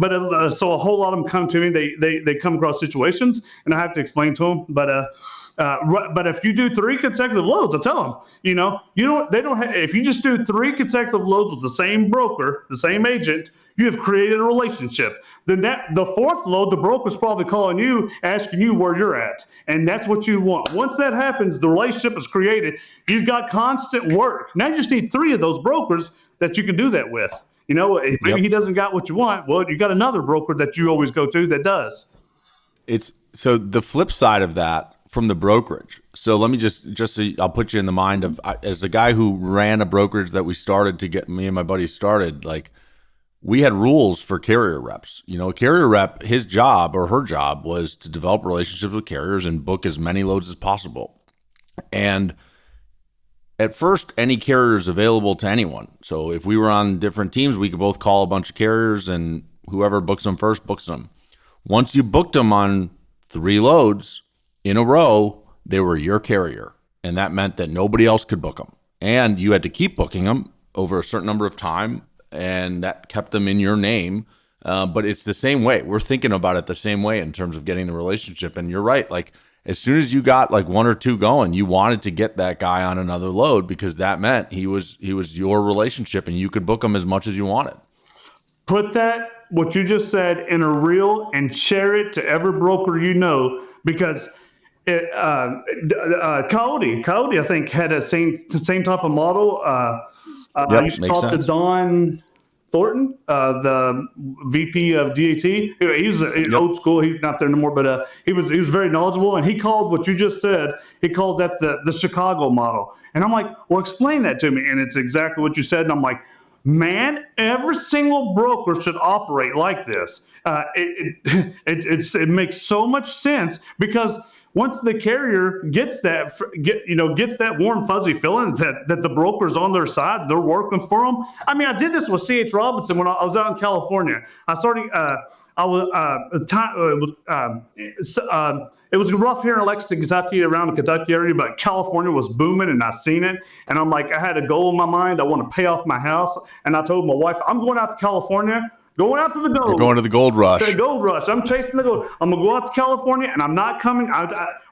But so a whole lot of them come to me. They come across situations, and I have to explain to them. But if you do 3 consecutive loads, I tell them, they don't have, if you just do 3 consecutive loads with the same broker, the same agent, you have created a relationship. Then the 4th load, the broker's probably calling you, asking you where you're at. And that's what you want. Once that happens, the relationship is created. You've got constant work. Now you just need 3 of those brokers that you can do that with. Maybe he doesn't got what you want. Well, you got another broker that you always go to that does. It's so the flip side of that from the brokerage. So let me just so I'll put you in the mind of, as a guy who ran a brokerage that we started to get me and my buddies started, like, we had rules for carrier reps. A carrier rep, his job or her job was to develop relationships with carriers and book as many loads as possible. And at first, any carrier is available to anyone. So if we were on different teams, we could both call a bunch of carriers, and whoever books them first books them. Once you booked them on 3 loads in a row, they were your carrier. And that meant that nobody else could book them. And you had to keep booking them over a certain number of time, and that kept them in your name. But it's the same way. We're thinking about it the same way in terms of getting the relationship. And you're right. Like, as soon as you got like 1 or 2 going, you wanted to get that guy on another load, because that meant he was your relationship and you could book him as much as you wanted. Put what you just said, in a reel and share it to every broker because Coyote, I think, had a same type of model. I used to talk to Don Thornton, the VP of DAT. He's old school. He's not there anymore, but he was very knowledgeable, and he called what you just said. He called that the Chicago model. And I'm like, well, explain that to me. And it's exactly what you said. And I'm like, man, every single broker should operate like this. It makes so much sense, because once the carrier gets that warm fuzzy feeling that the broker's on their side, they're working for them. I mean, I did this with C.H. Robinson when I was out in California. It was rough here in Lexington, Kentucky, around the Kentucky area, but California was booming, and I seen it. And I'm like, I had a goal in my mind. I want to pay off my house. And I told my wife, I'm going out to California. Going out to the gold. We're going to the gold rush. The gold rush. I'm chasing the gold. I'm going to go out to California, and I'm not coming.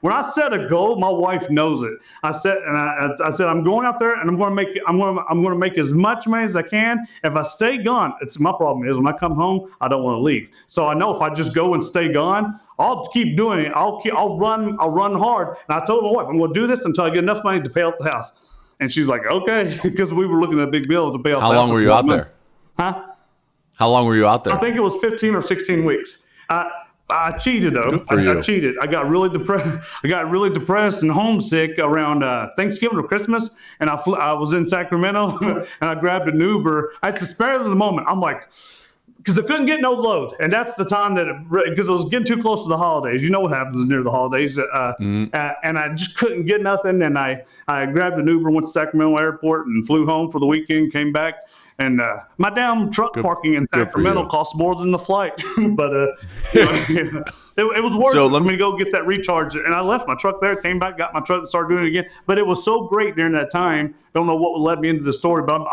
When I set a goal, my wife knows it. I said I'm going out there, and I'm going to make as much money as I can. If I stay gone, it's my problem is when I come home, I don't want to leave. So I know if I just go and stay gone, I'll keep doing it. I'll run hard. And I told my wife, I'm going to do this until I get enough money to pay off the house. And she's like, okay, because we were looking at a big bill to pay off the house. How long were you out there? Huh? How long were you out there? I think it was 15 or 16 weeks. I cheated though. I cheated. I got really depressed and homesick around Thanksgiving or Christmas, and I was in Sacramento and I grabbed an Uber. I had to spare the moment. I'm like, because I couldn't get no load, and that's the time because I was getting too close to the holidays. You know what happens near the holidays, and I just couldn't get nothing. And I grabbed an Uber, went to Sacramento Airport, and flew home for the weekend. Came back. And my damn truck parking in Sacramento cost more than the flight. But it was worth it for me to go get that recharge. And I left my truck there, came back, got my truck, and started doing it again. But it was so great during that time. Don't know what led me into the story, but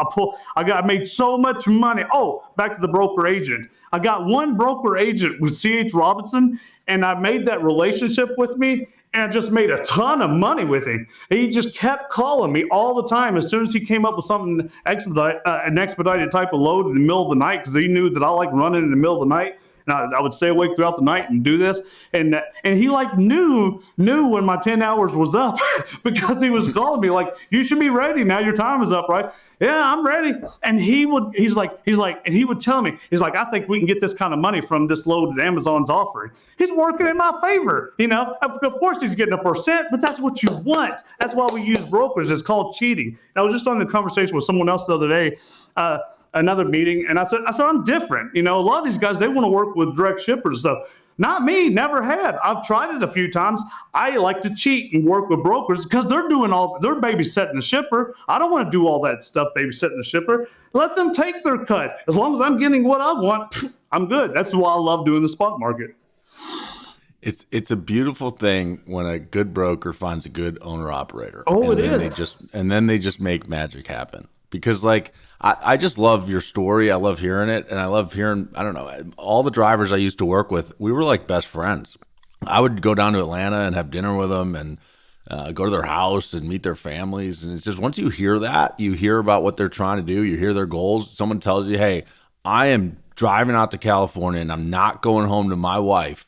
I made so much money. Oh, back to the broker agent. I got one broker agent with C.H. Robinson, and I made that relationship with me. And I just made a ton of money with him. He just kept calling me all the time. As soon as he came up with something an expedited type of load in the middle of the night, because he knew that I like running in the middle of the night. And I would stay awake throughout the night and do this. And he like knew when my 10 hours was up because he was calling me like, you should be ready now. Your time is up, right? Yeah, I'm ready. And he would tell me, he's like, I think we can get this kind of money from this load that Amazon's offering. He's working in my favor. Of course he's getting a percent, but that's what you want. That's why we use brokers. It's called cheating. I was just on the conversation with someone else the other day, another meeting, and I said I'm different. A lot of these guys, they want to work with direct shippers and stuff. Not me, never have. I've tried it a few times. I like to cheat and work with brokers because they're babysitting the shipper. I don't want to do all that stuff babysitting the shipper. Let them take their cut. As long as I'm getting what I want, I'm good. That's why I love doing the spot market. It's a beautiful thing when a good broker finds a good owner operator. Oh, it is. Then they just make magic happen. Because I just love your story. I love hearing it. And I love hearing, I don't know, all the drivers I used to work with, we were like best friends. I would go down to Atlanta and have dinner with them and go to their house and meet their families. And it's just, once you hear that, you hear about what they're trying to do, you hear their goals. Someone tells you, hey, I am driving out to California and I'm not going home to my wife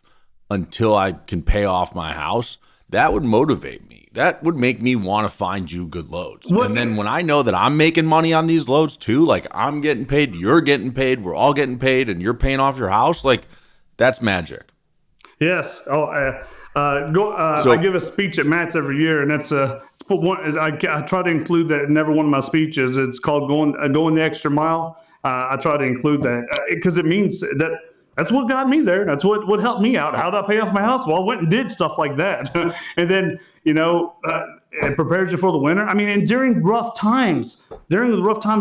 until I can pay off my house. That would motivate me. That would make me want to find you good loads. And then when I know that I'm making money on these loads too, like I'm getting paid, you're getting paid, we're all getting paid, and you're paying off your house, like that's magic. Yes. I give a speech at Matt's every year, and I try to include that in every one of my speeches. It's called going the extra mile. I try to include that because it means that. That's what got me there. That's what helped me out. How did I pay off my house? Well, I went and did stuff like that. And then, it prepares you for the winter. I mean, and during the rough times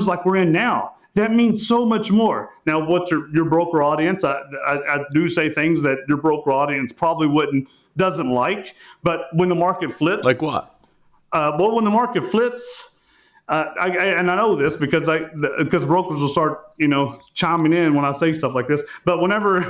like we're in now, that means so much more. Now, what's your broker audience? I do say things that your broker audience probably doesn't like. But when the market flips. Like what? When the market flips, I know this because brokers will start, chiming in when I say stuff like this. But whenever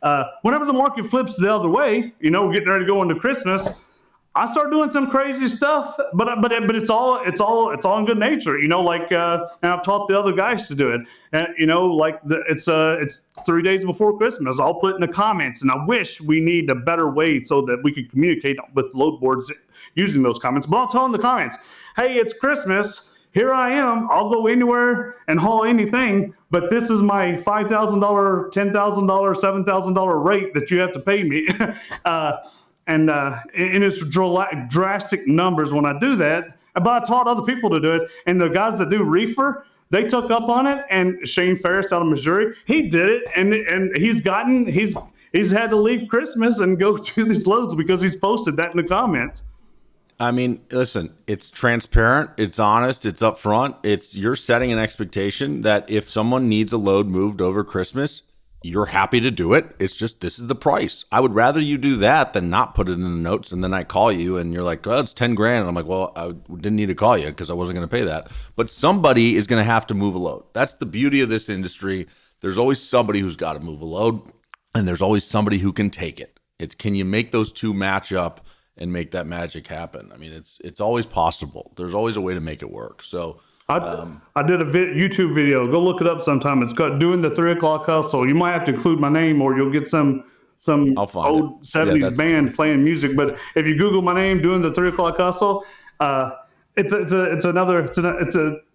the market flips the other way, we're getting ready to go into Christmas, I start doing some crazy stuff. But it's all in good nature, and I've taught the other guys to do it. And it's 3 days before Christmas. I'll put in the comments, and I wish we need a better way so that we could communicate with load boards using those comments. But I'll tell them in the comments, hey, it's Christmas. Here I am. I'll go anywhere and haul anything, but this is my $5,000, $10,000, $7,000 rate that you have to pay me. And it's drastic numbers when I do that. But I taught other people to do it. And the guys that do reefer, they took up on it. And Shane Ferris out of Missouri, he did it. And he's had to leave Christmas and go to these loads because he's posted that in the comments. I mean, listen, it's transparent, it's honest, it's upfront. You're setting an expectation that if someone needs a load moved over Christmas, you're happy to do it. It's just, this is the price. I would rather you do that than not put it in the notes. And then I call you and you're like, oh, it's 10 grand. And I'm like, well, I didn't need to call you because I wasn't going to pay that. But somebody is going to have to move a load. That's the beauty of this industry. There's always somebody who's got to move a load, and there's always somebody who can take it. It's, can you make those two match up and make that magic happen? I mean, it's always possible. There's always a way to make it work. So I did a YouTube video. Go look it up sometime. It's called Doing the 3 O'Clock Hustle. You might have to include my name or you'll get some old 70s band playing music. But if you Google my name, Doing the 3 O'Clock Hustle, I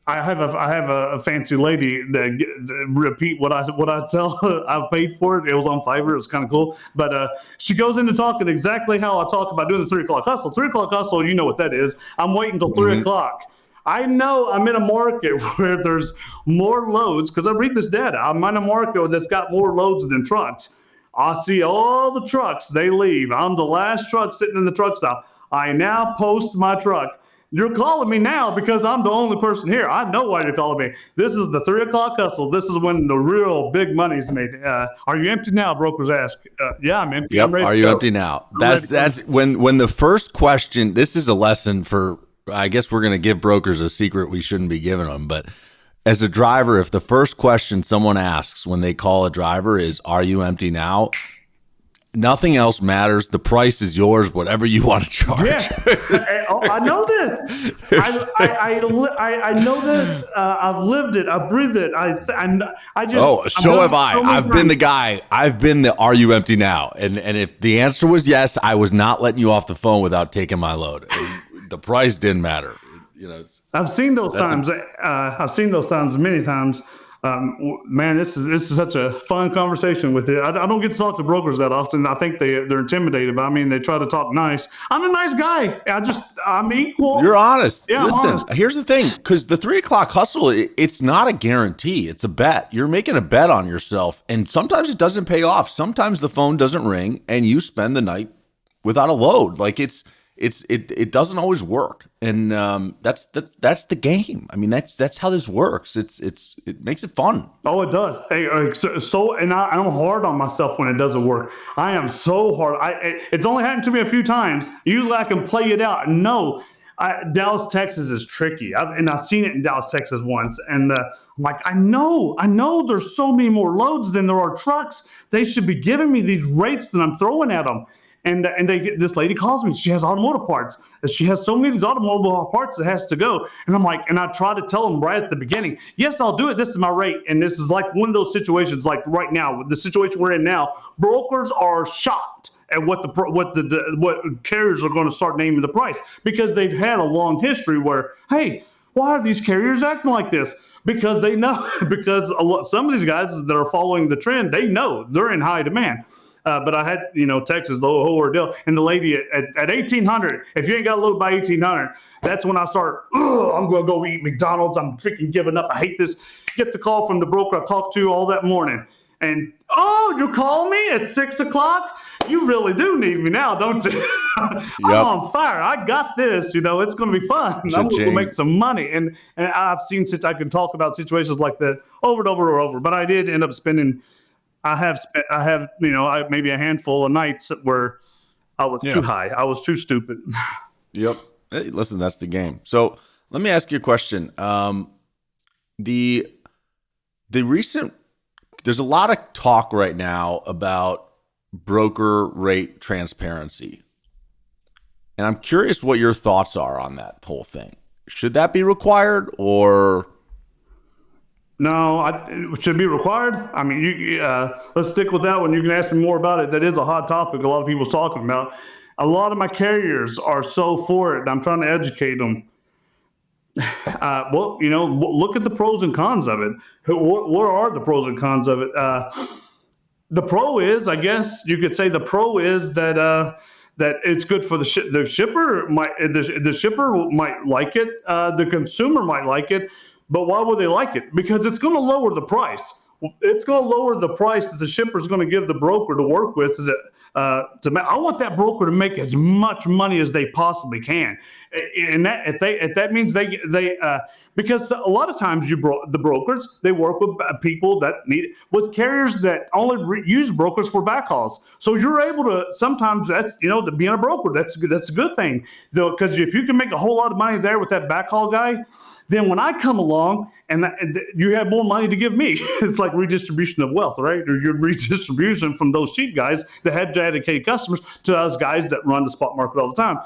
have a fancy lady that repeat what I tell. I paid for it. It was on Fiverr. It was kind of cool. But she goes into talking exactly how I talk about doing the 3 o'clock hustle. 3 o'clock hustle, you know what that is. I'm waiting till 3 o'clock. I know I'm in a market where there's more loads because I read this data. I'm in a market that's got more loads than trucks. I see all the trucks, they leave. I'm the last truck sitting in the truck stop. I now post my truck. You're calling me now because I'm the only person here. I know why you're calling me. This is the 3 o'clock hustle. This is when the real big money's made. Are you empty now? Brokers ask. Yeah, I'm empty. Yep. I'm ready Are to you go. empty now? That's when the first question. This is a lesson for. I guess we're going to give brokers a secret we shouldn't be giving them. But as a driver, if the first question someone asks when they call a driver is, "Are you empty now?" nothing else matters. The price is yours, whatever you want to charge. Yeah, I know this. I know this. I've lived it. I breathed it. I just. So have I. I've been the guy. I've been the "Are you empty now?" And if the answer was yes, I was not letting you off the phone without taking my load. The price didn't matter. I've seen those times. I've seen those times many times. Man, this is such a fun conversation with you. I don't get to talk to brokers that often. I think they're intimidated, but I mean, they try to talk nice. I'm a nice guy. I'm equal. You're honest. Yeah, Listen, I'm honest. Here's the thing, because the 3 o'clock hustle, it's not a guarantee. It's a bet. You're making a bet on yourself, and sometimes it doesn't pay off. Sometimes the phone doesn't ring, and you spend the night without a load. Like it doesn't always work, and that's the game. I mean, that's how this works. It makes it fun. Oh, it does. Hey, and I'm hard on myself when it doesn't work. I am so hard. It's only happened to me a few times. Usually, I can play it out. No, Dallas, Texas is tricky. I've seen it in Dallas, Texas once, and I'm like, I know. There's so many more loads than there are trucks. They should be giving me these rates that I'm throwing at them. And this lady calls me. She has automotive parts. She has so many of these automotive parts that has to go. And I'm like, and I try to tell them right at the beginning, yes, I'll do it. This is my rate. And this is like one of those situations, like right now, the situation we're in now. Brokers are shocked at what carriers are going to start naming the price, because they've had a long history where, hey, why are these carriers acting like this? Because they know, because some of these guys that are following the trend, they know they're in high demand. But I had, Texas, the whole ordeal. And the lady at 1,800, if you ain't got a load by 1,800, that's when I start, I'm going to go eat McDonald's. I'm freaking giving up. I hate this. Get the call from the broker I talked to all that morning. And, you call me at 6 o'clock? You really do need me now, don't you? I'm on fire. I got this. It's going to be fun. I'm going to make some money. And I've seen, I can talk about situations like that over and over and over. But I did end up spending... I have, maybe a handful of nights where I was too high. I was too stupid. Yep. Hey, listen, that's the game. So let me ask you a question. The recent, there's a lot of talk right now about broker rate transparency. And I'm curious what your thoughts are on that whole thing. Should that be required, or... No, it should be required. I mean, let's stick with that one. You can ask me more about it. That is a hot topic a lot of people's talking about. A lot of my carriers are so for it, and I'm trying to educate them. Look at the pros and cons of it. What are the pros and cons of it? The pro is, I guess you could say, that it's good for the shipper. The shipper might like it. The consumer might like it. But why would they like it? Because it's going to lower the price. It's going to lower the price that the shipper is going to give the broker to work with. I want that broker to make as much money as they possibly can, and that means they because a lot of times the brokers, they work with people that with carriers that only use brokers for backhauls. So you're able to sometimes to being a broker, that's a good thing, though, because if you can make a whole lot of money there with that backhaul guy, then when I come along and you have more money to give me, it's like redistribution of wealth, right? Or your redistribution from those cheap guys that have dedicated customers to us guys that run the spot market all the time.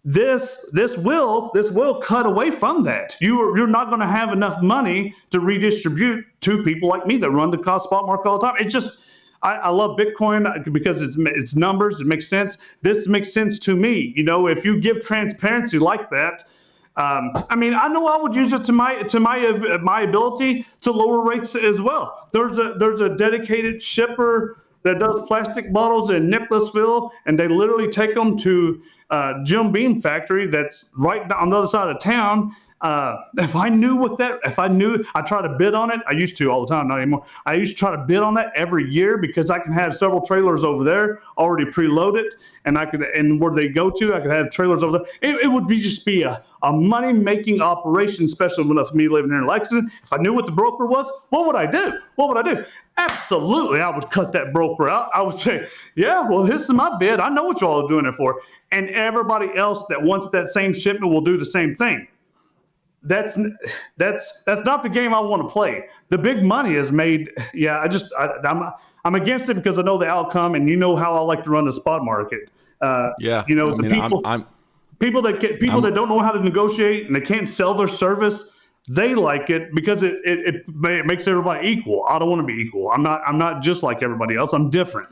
This will cut away from that. You're not going to have enough money to redistribute to people like me that run the spot market all the time. It just, I love Bitcoin because it's numbers. It makes sense. This makes sense to me. If you give transparency like that. I know I would use it to my ability to lower rates as well. There's a dedicated shipper that does plastic bottles in Nicholasville, and they literally take them to Jim Beam factory that's right on the other side of town. If I try to bid on it. I used to all the time, not anymore. I used to try to bid on that every year because I can have several trailers over there already preloaded, and where they go to, I could have trailers over there. It would just be a money-making operation, especially with me living here in Lexington. If I knew what the broker was, what would I do? Absolutely, I would cut that broker out. I would say, yeah, well, this is my bid. I know what you all are doing it for. And everybody else that wants that same shipment will do the same thing. that's that's not the game I want to play. The big money is made. Yeah, I'm against it because I know the outcome, and you know how I like to run the spot market. Yeah, I The mean, people I'm that don't know how to negotiate and they can't sell their service, they like it because it makes everybody equal. I don't want to be equal. I'm not just like everybody else. I'm different.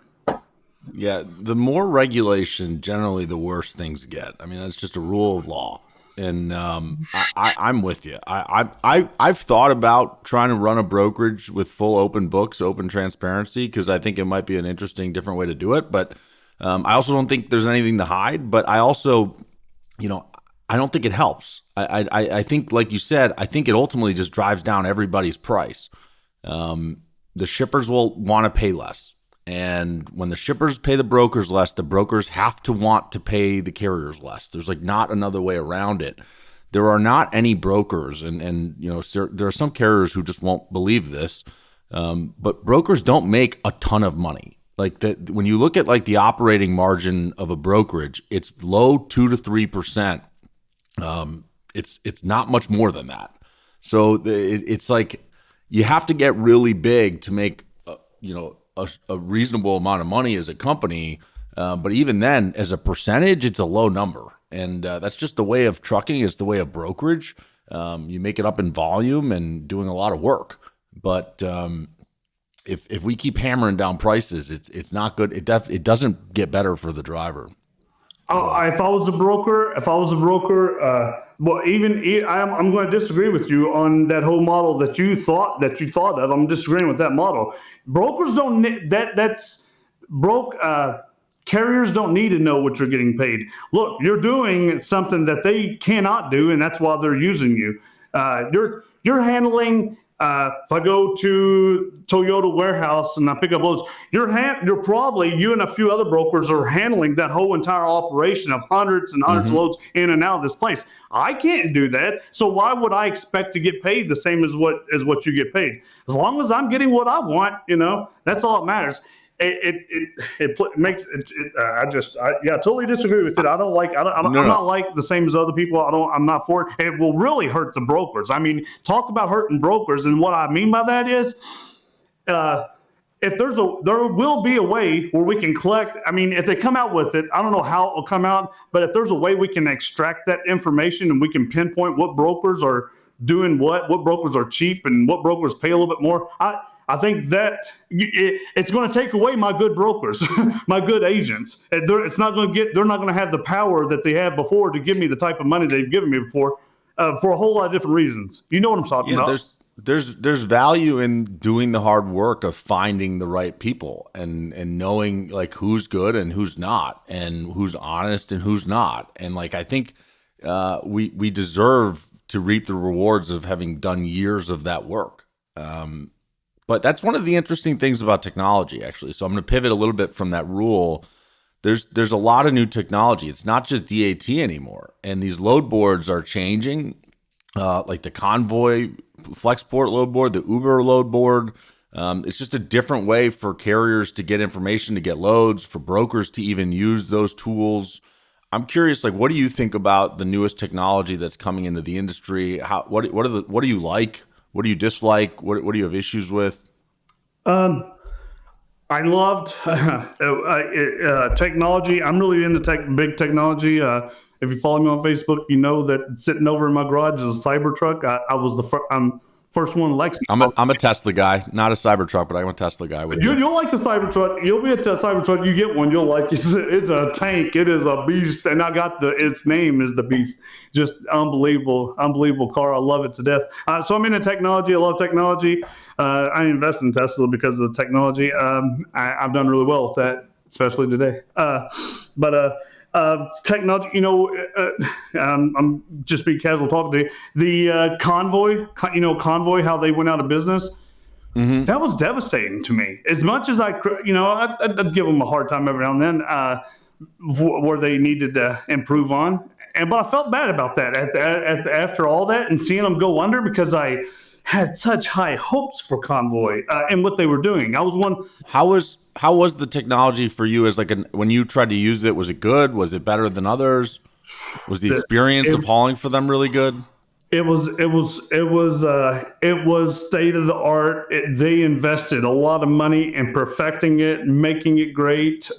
Yeah, the more regulation, generally, the worse things get. I mean, that's just a rule of law. And I'm with you. I've thought about trying to run a brokerage with full open books, open transparency, because I think it might be an interesting, different way to do it. But I also don't think there's anything to hide. But I also, I don't think it helps. I think, like you said, I think it ultimately just drives down everybody's price. The shippers will want to pay less. And when the shippers pay the brokers less, the brokers have to want to pay the carriers less. There's like not another way around it. There are not any brokers, and there are some carriers who just won't believe this. But brokers don't make a ton of money. Like that, when you look at like the operating margin of a brokerage, it's low 2 to 3%. It's not much more than that. So it's like you have to get really big to make a reasonable amount of money as a company, but even then, as a percentage, it's a low number, and that's just the way of trucking. It's the way of brokerage. You make it up in volume and doing a lot of work, but if we keep hammering down prices, it's not good. It doesn't get better for the driver. If I was a broker, well, I'm going to disagree with you on that whole model that you thought of. I'm disagreeing with that model. Brokers don't that's broke. Carriers don't need to know what you're getting paid. Look, you're doing something that they cannot do, and that's why they're using you. You're handling. If I go to Toyota warehouse and I pick up loads, you and a few other brokers are handling that whole entire operation of hundreds and hundreds of loads in and out of this place. I can't do that. So why would I expect to get paid the same as what you get paid? As long as I'm getting what I want, that's all that matters. It makes it. I totally disagree with it. I'm not like the same as other people. I'm not for it. It will really hurt the brokers. I mean, talk about hurting brokers, and what I mean by that is, if there will be a way where we can collect. I mean, if they come out with it, I don't know how it will come out, but if there's a way we can extract that information and we can pinpoint what brokers are doing what brokers are cheap and what brokers pay a little bit more. I think that it's going to take away my good brokers, my good agents. They're not going to have the power that they had before to give me the type of money they've given me before, for a whole lot of different reasons. You know what I'm talking about? There's value in doing the hard work of finding the right people and knowing like who's good and who's not, and who's honest and who's not. And like I think we deserve to reap the rewards of having done years of that work. But that's one of the interesting things about technology, actually. So I'm going to pivot a little bit from that rule. There's a lot of new technology. It's not just DAT anymore. And these load boards are changing, like the Convoy Flexport load board, the Uber load board. It's just a different way for carriers to get information, to get loads, for brokers to even use those tools. I'm curious, like, what do you think about the newest technology that's coming into the industry? What do you like? What do you dislike? What do you have issues with? I loved technology. I'm really into big technology. If you follow me on Facebook, you know that sitting over in my garage is a Cybertruck. I was I'm first one Lexus. I'm a Tesla guy, not a Cybertruck, but I'm a Tesla guy. With you. You'll like the Cybertruck. You'll be a Cybertruck. You get one, you'll like it. It's a tank. It is a beast, and I got its name is the Beast. Just unbelievable car. I love it to death. So I'm into technology. I love technology. I invest in Tesla because of the technology. I've done really well with that, especially today. Technology, I'm just being casual talking to you. The Convoy, how they went out of business. Mm-hmm. That was devastating to me. As much as I'd give them a hard time every now and then, where they needed to improve on. But I felt bad about that after all that and seeing them go under, because I had such high hopes for Convoy and what they were doing. I was one. How was the technology for you as when you tried to use it? Was it good? Was it better than others? Was the experience of hauling for them really good? It was state of the art. They invested a lot of money in perfecting it, making it great.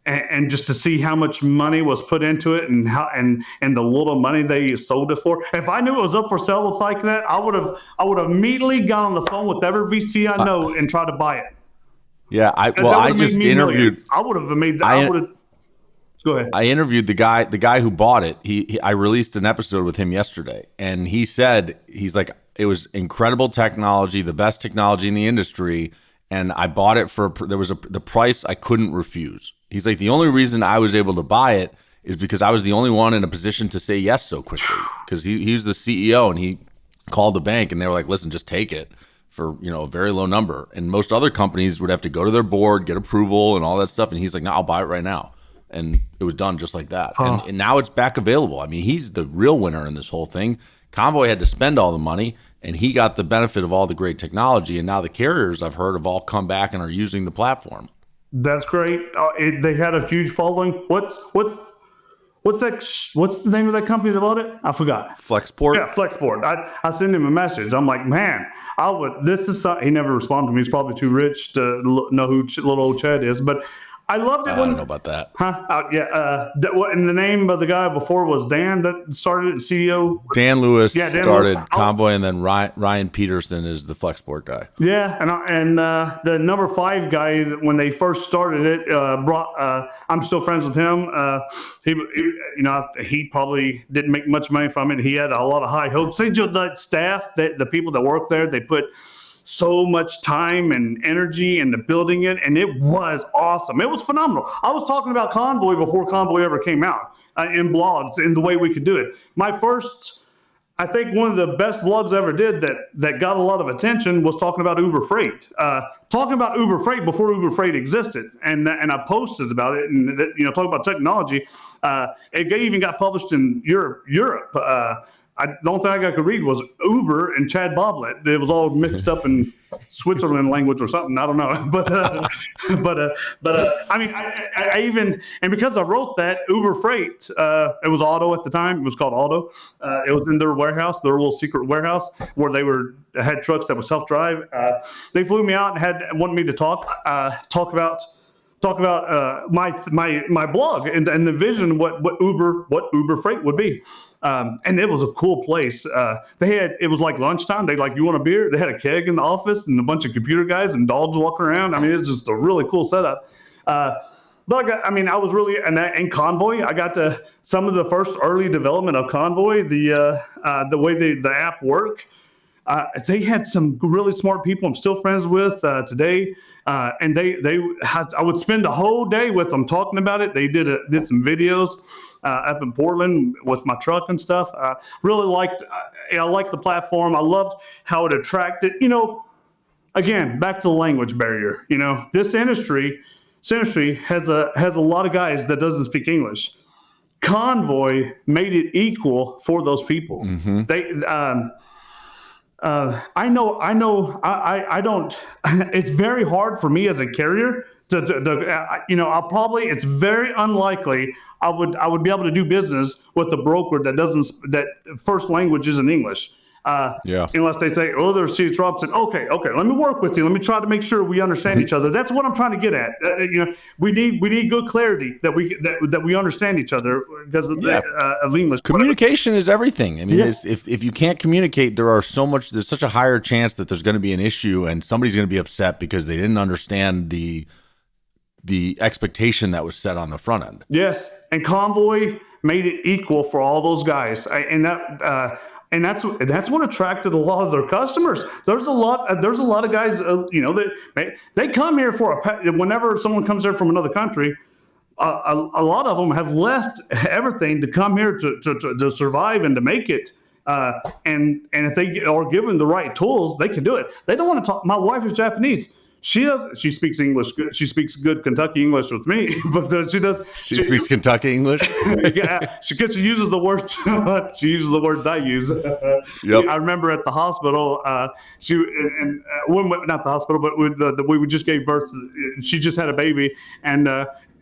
And just to see how much money was put into it and and the little money they sold it for. If I knew it was up for sale like that, I would have immediately got on the phone with every VC I know and tried to buy it. Yeah, I That would have made just me interviewed. millions. I would have made that. I would have. Go ahead. I interviewed the guy who bought it. I released an episode with him yesterday, and he said he's like, it was incredible technology, the best technology in the industry, and I bought it for the price I couldn't refuse. He's like, the only reason I was able to buy it is because I was the only one in a position to say yes so quickly, because he's the CEO and he called the bank and they were like, listen, just take it for a very low number. And most other companies would have to go to their board, get approval and all that stuff. And he's like, no, I'll buy it right now. And it was done just like that. And now it's back available. I mean, he's the real winner in this whole thing. Convoy had to spend all the money and he got the benefit of all the great technology. And now the carriers, I've heard, have all come back and are using the platform. That's great. They had a huge following. What's that? What's the name of that company that bought it? I forgot. Flexport. Yeah, Flexport. I sent him a message. I'm like, man, I would. This is something. He never responded to me. He's probably too rich to know who little old Chad is. But I loved it. I don't know about that. And the name of the guy before was Dan that started it, CEO. Dan Lewis started Lewis. Convoy, and then Ryan Peterson is the Flexport guy. Yeah, and the number 5 guy, when they first started it, I'm still friends with him. He probably didn't make much money from it. He had a lot of high hopes. They just that staff, the people that work there, they put so much time and energy into building it, and it was awesome. It was phenomenal. I was talking about Convoy before Convoy ever came out in blogs and the way we could do it. I think one of the best vlogs I ever did that got a lot of attention was talking about Uber Freight. Talking about Uber Freight before Uber Freight existed, and I posted about it, and talking about technology. It even got published in Europe. The only thing I could read was Uber and Chad Boblett. It was all mixed up in Switzerland language or something. I don't know. But I mean, I even, and because I wrote that, Uber Freight, it was Auto at the time. It was called Auto. It was in their warehouse, their little secret warehouse where they had trucks that were self-drive. They flew me out and wanted me to talk about my blog and the vision what Uber Freight would be. And it was a cool place. It was like lunchtime. You want a beer? They had a keg in the office and a bunch of computer guys and dogs walking around. I mean, it's just a really cool setup. But I was really, and Convoy, I got to some of the first early development of Convoy, the way the app worked. They had some really smart people I'm still friends with today. And I would spend a whole day with them talking about it. They did some videos up in Portland with my truck and stuff. Really liked the platform. I loved how it attracted, again, back to the language barrier. This industry has a lot of guys that doesn't speak English. Convoy made it equal for those people. Mm-hmm. I don't, it's very hard for me as a carrier it's very unlikely I would be able to do business with a broker that first language isn't English. Unless they say, oh, there's C. Robson. Okay, let me work with you. Let me try to make sure we understand each other. That's what I'm trying to get at. We need good clarity that we understand each other because of English. Communication is everything. I mean, yes. if you can't communicate, there's such a higher chance that there's going to be an issue and somebody's going to be upset because they didn't understand the expectation that was set on the front end. Yes, and Convoy made it equal for all those guys, and that's what attracted a lot of their customers. There's a lot of guys, they come here whenever someone comes here from another country. A lot of them have left everything to come here to survive and to make it. And if they are given the right tools, they can do it. They don't want to talk. My wife is Japanese. She speaks English. She speaks good Kentucky English with me, but She speaks Kentucky English. Yeah, she uses the word. She uses the word I use. Yep. I remember at the hospital. Not the hospital, but we just gave birth. She just had a baby, and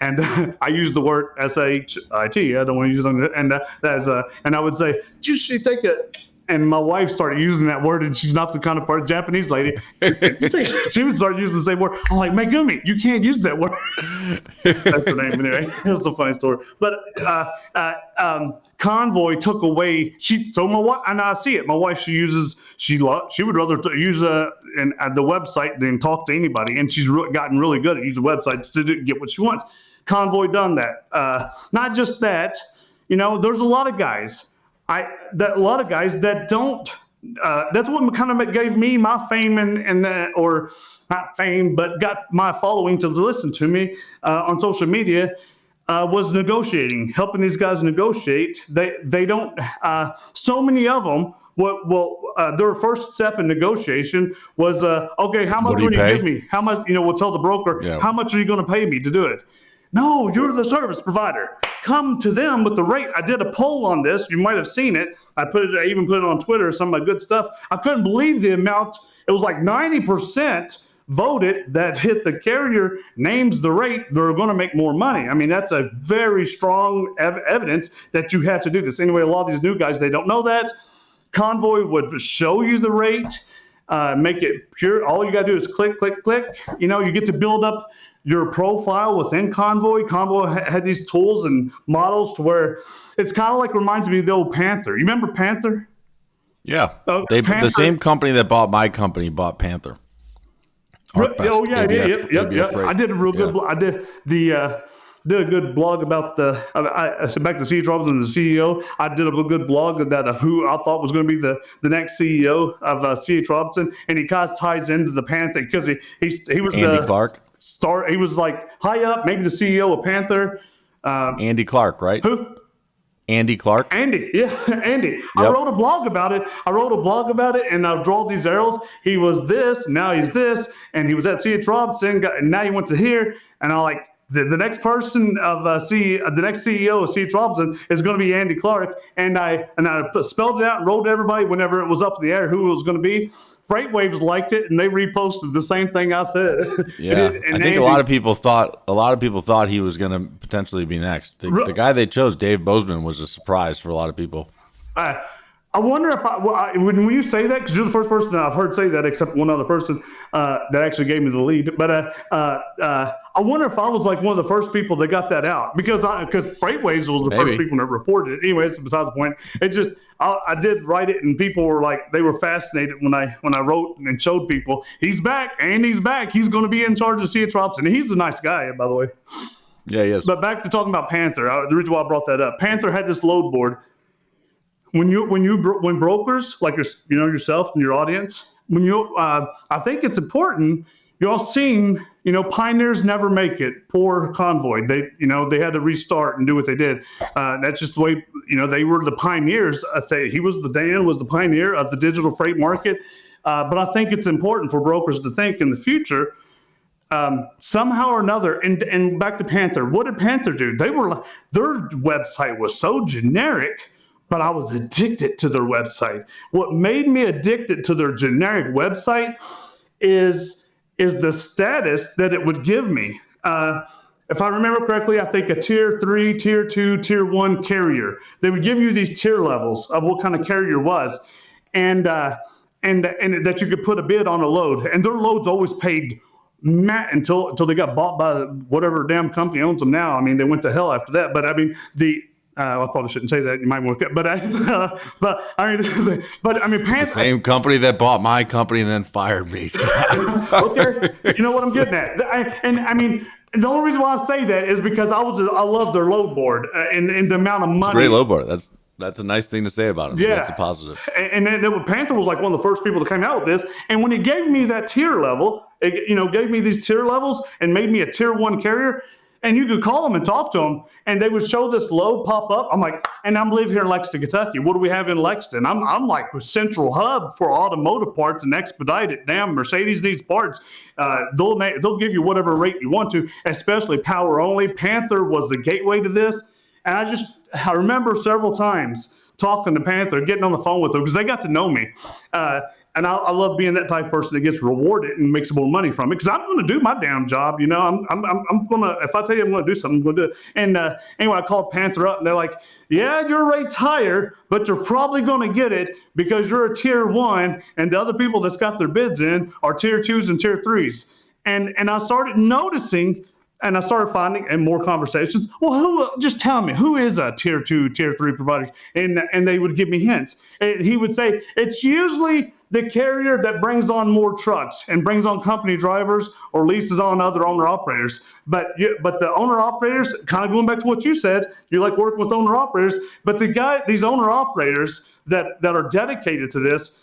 And I use the word shit. I don't want to use it. And I would say, you should take it. And my wife started using that word, and she's not the kind of Japanese lady. She would start using the same word. I'm like, Megumi, you can't use that word. That's her name anyway. It's a funny story. But Convoy took away. So my wife, and I see it. My wife, she would rather use the website than talk to anybody, and she's gotten really good at using websites to get what she wants. Convoy done that. Not just that. There's a lot of guys. That don't. That's what kind of gave me my fame or not fame, but got my following to listen to me on social media. Was negotiating, helping these guys negotiate. They don't. So many of them. Their first step in negotiation was, okay, how much will you give me? How much? We'll tell the broker, how much are you going to pay me to do it? No, you're the service provider. Come to them with the rate. I did a poll on this. You might have seen it. I even put it on Twitter, some of my good stuff. I couldn't believe the amount. It was like 90% voted that hit the carrier names the rate, they're going to make more money. I mean, that's a very strong evidence that you have to do this. Anyway, a lot of these new guys, they don't know that. Convoy would show you the rate, make it pure. All you got to do is click, click, click. You get to build up your profile within Convoy. Convoy had these tools and models to where it's kind of like reminds me of the old Panther. You remember Panther? Yeah. Panther, the same company that bought my company bought Panther. Oh yeah, yep. I did a real good. I did a good blog about back to C.H. Robinson, the CEO. I did a good blog of who I thought was going to be the next CEO of C.H. Robinson, and he kind of ties into the Panther because he was Andy Clark. He was like high up, maybe the CEO of Panther. Andy Clark, right? Who? Andy Clark. Andy. Yep. I wrote a blog about it. And I draw these arrows. He was this, now he's this, and he was at C.H. Robinson, and now he went to here. And I like the next person of the next CEO of C.H. Robinson is going to be Andy Clark. And I spelled it out and wrote to everybody whenever it was up in the air who it was going to be. Freightwaves liked it, and they reposted the same thing I said. Yeah, I think a lot of people thought he was going to potentially be next. The guy they chose, Dave Bozeman, was a surprise for a lot of people. I wonder if when you say that, because you're the first person that I've heard say that, except one other person that actually gave me the lead. But I wonder if I was like one of the first people that got that out, because Freightwaves was the first people that reported it. Anyway, it's beside the point. It just I did write it, and people were like, they were fascinated when I wrote and showed people he's back, and he's back. He's going to be in charge of C.H. Robinson. And he's a nice guy, by the way. Yeah, he is. But back to talking about Panther. The reason why I brought that up, Panther had this load board. When brokers like yourself and your audience, I think it's important. You all seen, pioneers never make it. Poor Convoy. They had to restart and do what they did. That's just the way, they were the pioneers. Dan was the pioneer of the digital freight market. But I think it's important for brokers to think in the future, somehow or another, and back to Panther. What did Panther do? Their website was so generic, but I was addicted to their website. What made me addicted to their generic website is the status that it would give me. If I remember correctly, I think a tier 3, tier 2, tier 1 carrier. They would give you these tier levels of what kind of carrier was, and that you could put a bid on a load. And their loads always paid until they got bought by whatever damn company owns them now. I mean, they went to hell after that. But I mean, I probably shouldn't say that. You might want to, but I mean, Panther, the same company that bought my company and then fired me. So. Okay, you know what I'm getting at. I mean, the only reason why I say that is because I love their load board and the amount of money. It's a great load board. That's a nice thing to say about him. Yeah, so that's a positive. And Panther was like one of the first people to come out with this. And when he gave me that tier level, gave me these tier levels and made me a tier 1 carrier. And you could call them and talk to them, and they would show this load pop up. I'm like, and I'm live here in Lexington, Kentucky. What do we have in Lexington? I'm like a central hub for automotive parts and expedited. Damn, Mercedes needs parts. They'll give you whatever rate you want to, especially power only. Panther was the gateway to this. And I remember several times talking to Panther, getting on the phone with them because they got to know me. I love being that type of person that gets rewarded and makes more money from it, because I'm going to do my damn job. I'm going to, if I tell you I'm going to do something, I'm going to do it. And anyway, I called Panther up, and they're like, yeah, your rate's higher, but you're probably going to get it because you're a tier 1, and the other people that's got their bids in are tier 2s and tier 3s. And I started noticing, and I started finding in more conversations, well, just tell me, who is a tier 2, tier 3 provider? And they would give me hints. And he would say, it's usually the carrier that brings on more trucks and brings on company drivers or leases on other owner operators. But the owner operators, kind of going back to what you said, you like working with owner operators, but these owner operators that are dedicated to this,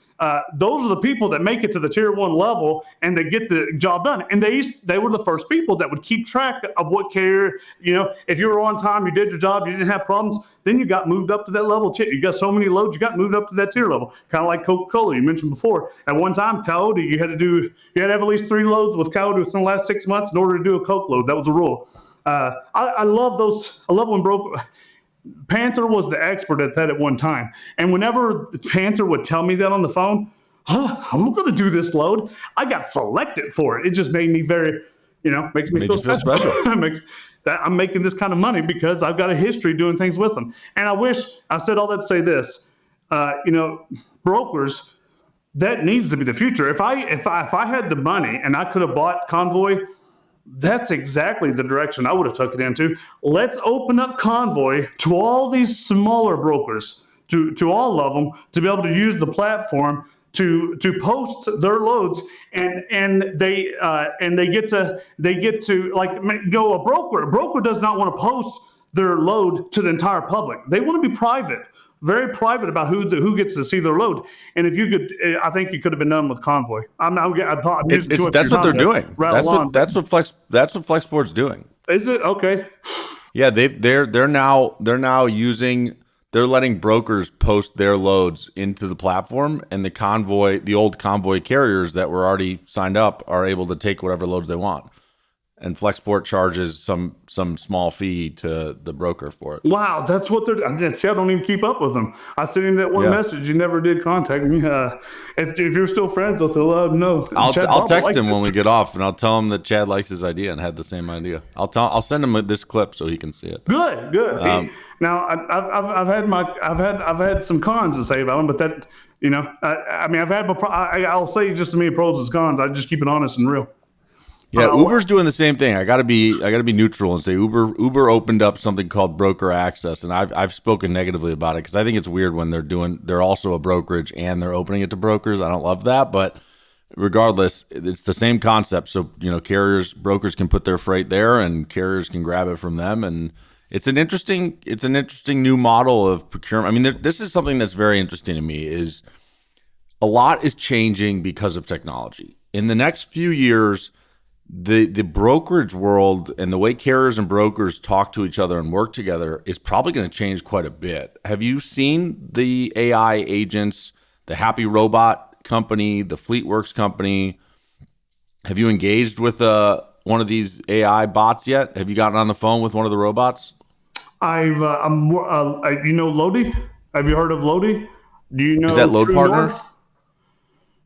those are the people that make it to the tier 1 level and they get the job done. And they were the first people that would keep track of what carrier, if you were on time, you did your job, you didn't have problems, then you got moved up to that level. You got so many loads, you got moved up to that tier level. Kind of like Coca-Cola, you mentioned before. At one time, Coyote, you had to have at least 3 loads with Coyote within the last 6 months in order to do a Coke load. That was a rule. I love those. I love when Panther was the expert at that at one time. And whenever Panther would tell me that on the phone, I'm going to do this load, I got selected for it. It just made me very, makes me feel special. I'm making this kind of money because I've got a history doing things with them. And I said all that to say this, brokers, that needs to be the future. If I had the money and I could have bought Convoy, that's exactly the direction I would have took it into. Let's open up Convoy to all these smaller brokers, to all of them, to be able to use the platform to post their loads, and they get to like, a broker does not want to post their load to the entire public. They want to be private. Very private about who gets to see their load. And if you could, I think you could have been done with Convoy. That's what they're doing. That's what Flexport's doing. Is it? Okay. Yeah, they're now letting brokers post their loads into the platform, and the old Convoy carriers that were already signed up are able to take whatever loads they want. And Flexport charges some small fee to the broker for it. Wow, that's what they're. See, I don't even keep up with them. I sent him that one message. You never did contact me. If you're still friends with him, let him know. I'll text him when we get off, and I'll tell him that Chad likes his idea and had the same idea. I'll send him this clip so he can see it. Good. Now I've had some cons to say about him, but that I'll say just as many pros as cons. I just keep it honest and real. Yeah, Uber's doing the same thing. I gotta be neutral and say Uber opened up something called broker access, and I've spoken negatively about it because I think it's weird when they're also a brokerage and they're opening it to brokers. I don't love that, but regardless, it's the same concept. So brokers can put their freight there, and carriers can grab it from them, and it's an interesting new model of procurement. I mean, this is something that's very interesting to me. Is a lot is changing because of technology. In the next few years, the brokerage world and the way carriers and brokers talk to each other and work together is probably going to change quite a bit. Have you seen the AI agents, the Happy Robot company, the Fleetworks company? Have you engaged with one of these AI bots yet? Have you gotten on the phone with one of the robots? Lodi? Have you heard of Lodi? Do you know? Is that Load True Partner? North?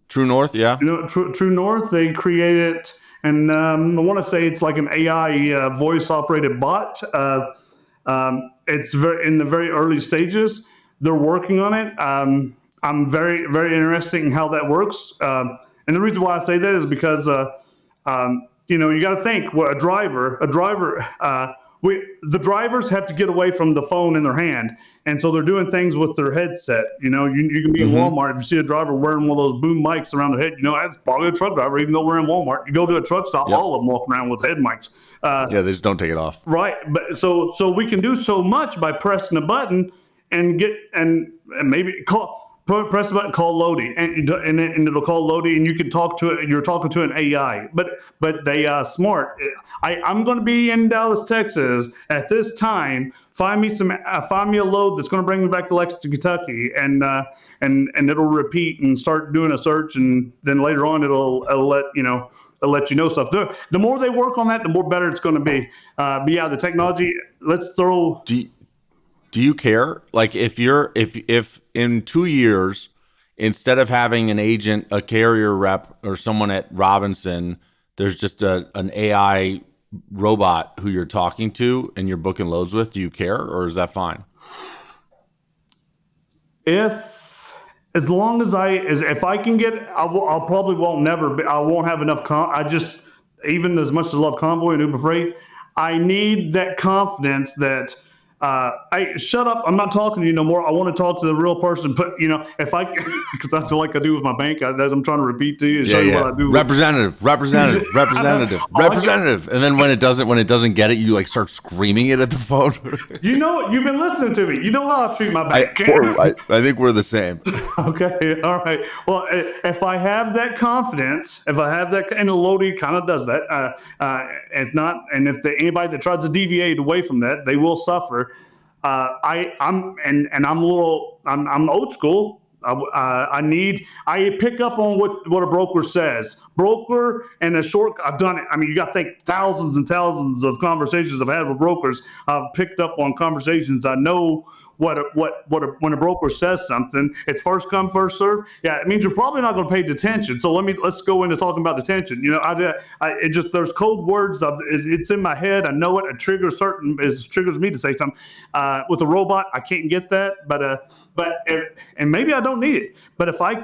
True North, yeah. True North. They created. And I want to say it's like an AI voice-operated bot. It's in the very early stages. They're working on it. I'm very, very interested in how that works. And the reason why I say that is because, you got to think, the drivers have to get away from the phone in their hand. And so they're doing things with their headset. You can be in Walmart. If you see a driver wearing one of those boom mics around their head, that's probably a truck driver, even though we're in Walmart. You go to a truck stop, all of them walking around with head mics. They just don't take it off. Right. But so we can do so much by pressing a button and maybe press the button, call Lodi, and it'll call Lodi, and you can talk to it. You're talking to an AI, but they smart. I'm going to be in Dallas, Texas at this time. Find me a load that's going to bring me back to Lexington, Kentucky, and it'll repeat and start doing a search, and then later on it'll let you know stuff. The more they work on that, the more better it's going to be. But yeah, the technology. Let's throw. Do you care? Like if in 2 years, instead of having an agent, a carrier rep, or someone at Robinson, there's just an AI robot who you're talking to and you're booking loads with? Do you care, or is that fine? As long as if I can get, I'll probably won't never be, I won't have enough. Even as much as I love Convoy and Uber Freight, I need that confidence that, shut up, I'm not talking to you no more. I want to talk to the real person. But, if I, because I feel like I do with my bank, I'm trying to repeat to you and show you what I do. Representative. And then when it doesn't get it, you like start screaming it at the phone. You've been listening to me. You know how I treat my bank. I think we're the same. Okay. All right. Well, if I have that confidence, and the Lodi kind of does that, if not, and if anybody that tries to deviate away from that, they will suffer. I'm old school. I pick up on what a broker says. Broker and I've done it. I mean, you got to think thousands and thousands of conversations I've had with brokers. I've picked up on conversations. I know when a broker says something, it's first come, first serve. Yeah, it means you're probably not going to pay attention. So let's go into talking about detention. There's code words. It's in my head. I know it. It triggers me to say something. With a robot, I can't get that. And maybe I don't need it. But if I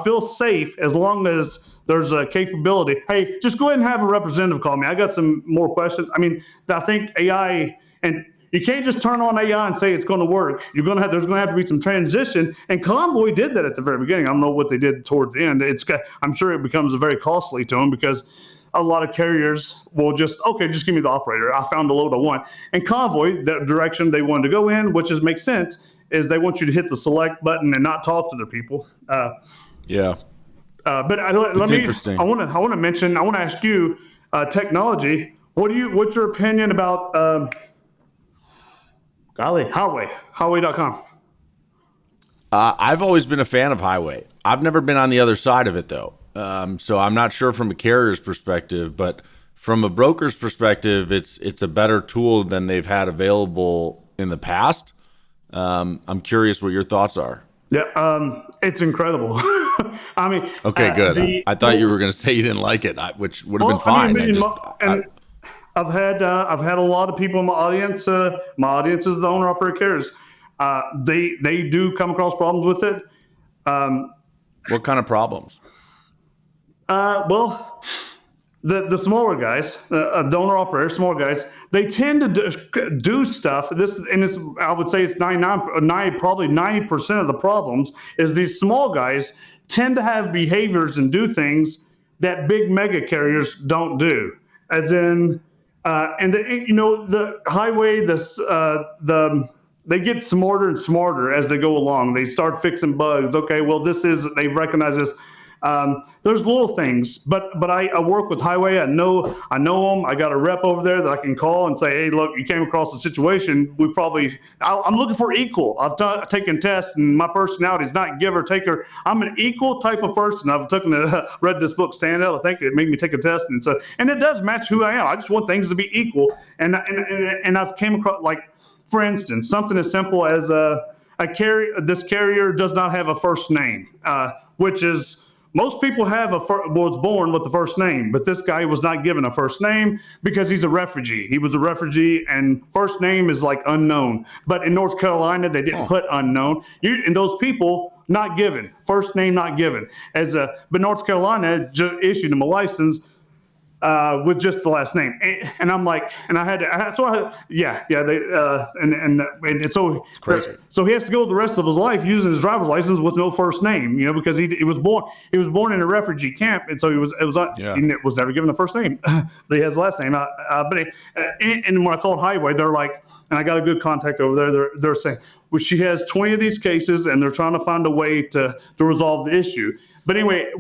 feel safe as long as there's a capability. Hey, just go ahead and have a representative call me. I got some more questions. I mean, I think AI and. You can't just turn on AI and say it's going to work. There's going to have to be some transition. And Convoy did that at the very beginning. I don't know what they did toward the end. I'm sure it becomes very costly to them because a lot of carriers will just give me the operator. I found the load I want. And Convoy, the direction they wanted to go in, which makes sense, is they want you to hit the select button and not talk to their people. Yeah. But interesting. I want to ask you, technology. What's your opinion about? Highway.com. I've always been a fan of Highway. I've never been on the other side of it though. So I'm not sure from a carrier's perspective, but from a broker's perspective, it's a better tool than they've had available in the past. I'm curious what your thoughts are. Yeah, it's incredible. I mean, okay, good. I thought you were going to say you didn't like it, which would have been fine. I've had a lot of people in my audience. My audience is the owner operator carriers. They do come across problems with it. What kind of problems? Well, the smaller guys, the owner operator, smaller guys, they tend to do stuff. I would say it's probably 90% of the problems is these small guys tend to have behaviors and do things that big mega carriers don't do. As in. The Highway, they get smarter and smarter as they go along. They start fixing bugs. Okay, well, they recognize this. There's little things, but I work with Highway. I know them. I got a rep over there that I can call and say, hey, look, you came across a situation. I'm looking for equal. I've taken tests, and my personality is not give or taker. I'm an equal type of person. I've read this book, Stand Out. I think it made me take a test, and it does match who I am. I just want things to be equal, and I've came across, like, for instance, something as simple as this carrier does not have a first name, which is. Most people was born with the first name, but this guy was not given a first name because he's a refugee. He was a refugee, and first name is like unknown. But in North Carolina, they didn't put unknown. And those people not given, first name not given. But North Carolina issued him a license with just the last name, and I'm like, and I had to, so it's crazy. So he has to go the rest of his life using his driver's license with no first name, because he was born in a refugee camp, and so he was never given a first name, but he has a last name. And when I called Highway, they're like, and I got a good contact over there. They're saying, well, she has 20 of these cases, and they're trying to find a way to resolve the issue. But anyway,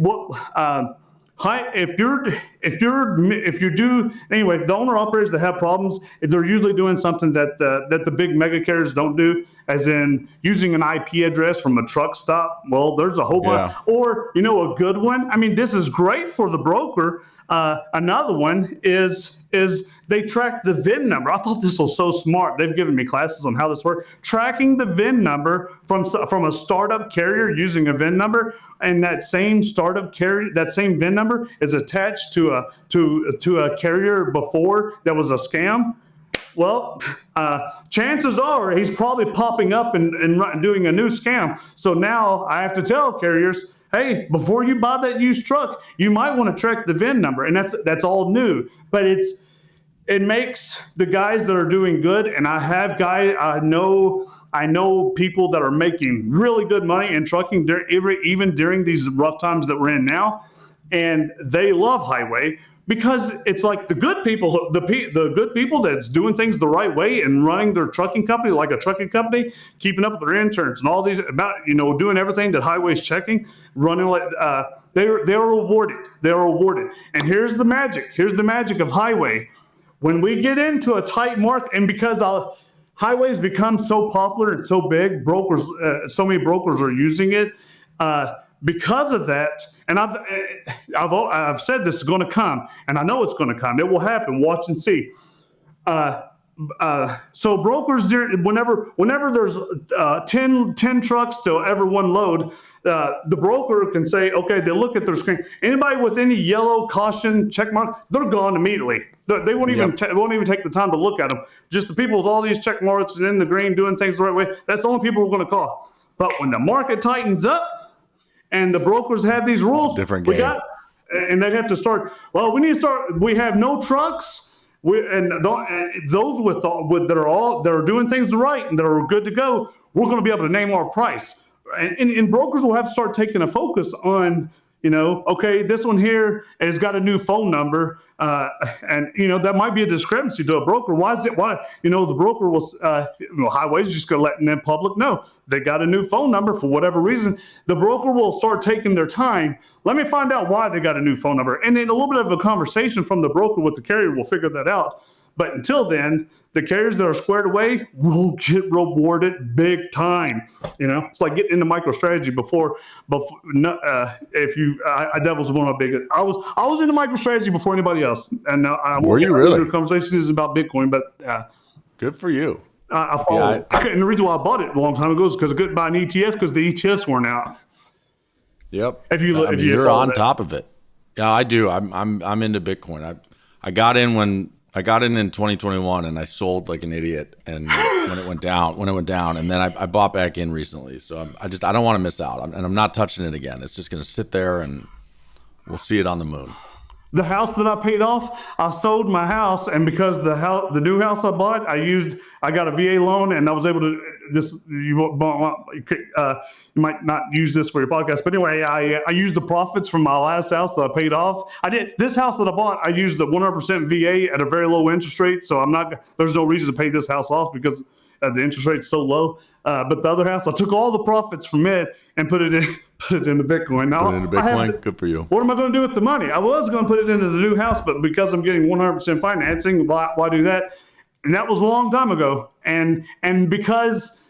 the owner operators that have problems, they're usually doing something that the big mega carriers don't do, as in using an IP address from a truck stop. Well, there's a whole bunch, or a good one. I mean, this is great for the broker. Another one is is they track the VIN number. I thought this was so smart. They've given me classes on how this works. Tracking the VIN number from a startup carrier using a VIN number, and that same startup carrier, that same VIN number is attached to a carrier before that was a scam. Well, chances are he's probably popping up and doing a new scam. So now I have to tell carriers, hey, before you buy that used truck, you might want to track the VIN number, and that's all new. But it makes the guys that are doing good, and I know people that are making really good money in trucking even during these rough times that we're in now, and they love highway. Because it's like the good people, the good people that's doing things the right way and running their trucking company like a trucking company, keeping up with their insurance and all these doing everything that highway's checking, running like they're rewarded. They're rewarded. And here's the magic. Here's the magic of highway. When we get into a tight market, and because highways become so popular and so big, so many brokers are using it. Because of that, and I've said this is going to come, and I know it's going to come. It will happen. Watch and see. So brokers, whenever there's 10 trucks to every one load, the broker can say, okay, they look at their screen. Anybody with any yellow caution check mark, they're gone immediately. They won't even take the time to look at them. Just the people with all these check marks and in the green doing things the right way. That's the only people we're going to call. But when the market tightens up, and the brokers have these rules. Different game. And they'd have to start. Well, we need to start. We have no trucks. Those that are doing things right and that are good to go. We're going to be able to name our price. And brokers will have to start taking a focus on. Okay, this one here has got a new phone number, and that might be a discrepancy to a broker. Why is it? Why the broker was highways just gonna let the public know they got a new phone number for whatever reason. The broker will start taking their time. Let me find out why they got a new phone number, and then a little bit of a conversation from the broker with the carrier will figure that out. But until then, the carriers that are squared away will get rewarded big time. It's like getting into MicroStrategy before that was one of my big. I was into MicroStrategy before anybody else, and were you really? The conversation is about Bitcoin, but good for you. I followed. Yeah, and the reason why I bought it a long time ago is because I couldn't buy an ETF because the ETFs weren't out. Yep. You're on top of it. Yeah, I do. I'm into Bitcoin. I got in in 2021 and I sold like an idiot, and when it went down, and then I bought back in recently. So I don't want to miss out, and I'm not touching it again. It's just going to sit there, and we'll see it on the moon. The house that I paid off, I sold my house, and because the new house I bought, I got a VA loan, and I was able to. You might not use this for your podcast, but anyway, I used the profits from my last house that I paid off. I did this house that I bought. I used the 100% VA at a very low interest rate, so there's no reason to pay this house off because the interest rate's so low. But the other house, I took all the profits from it and put it into Bitcoin. Now, put it into Bitcoin. Good for you. What am I going to do with the money? I was going to put it into the new house, but because I'm getting 100% financing, why do that? And that was a long time ago. And because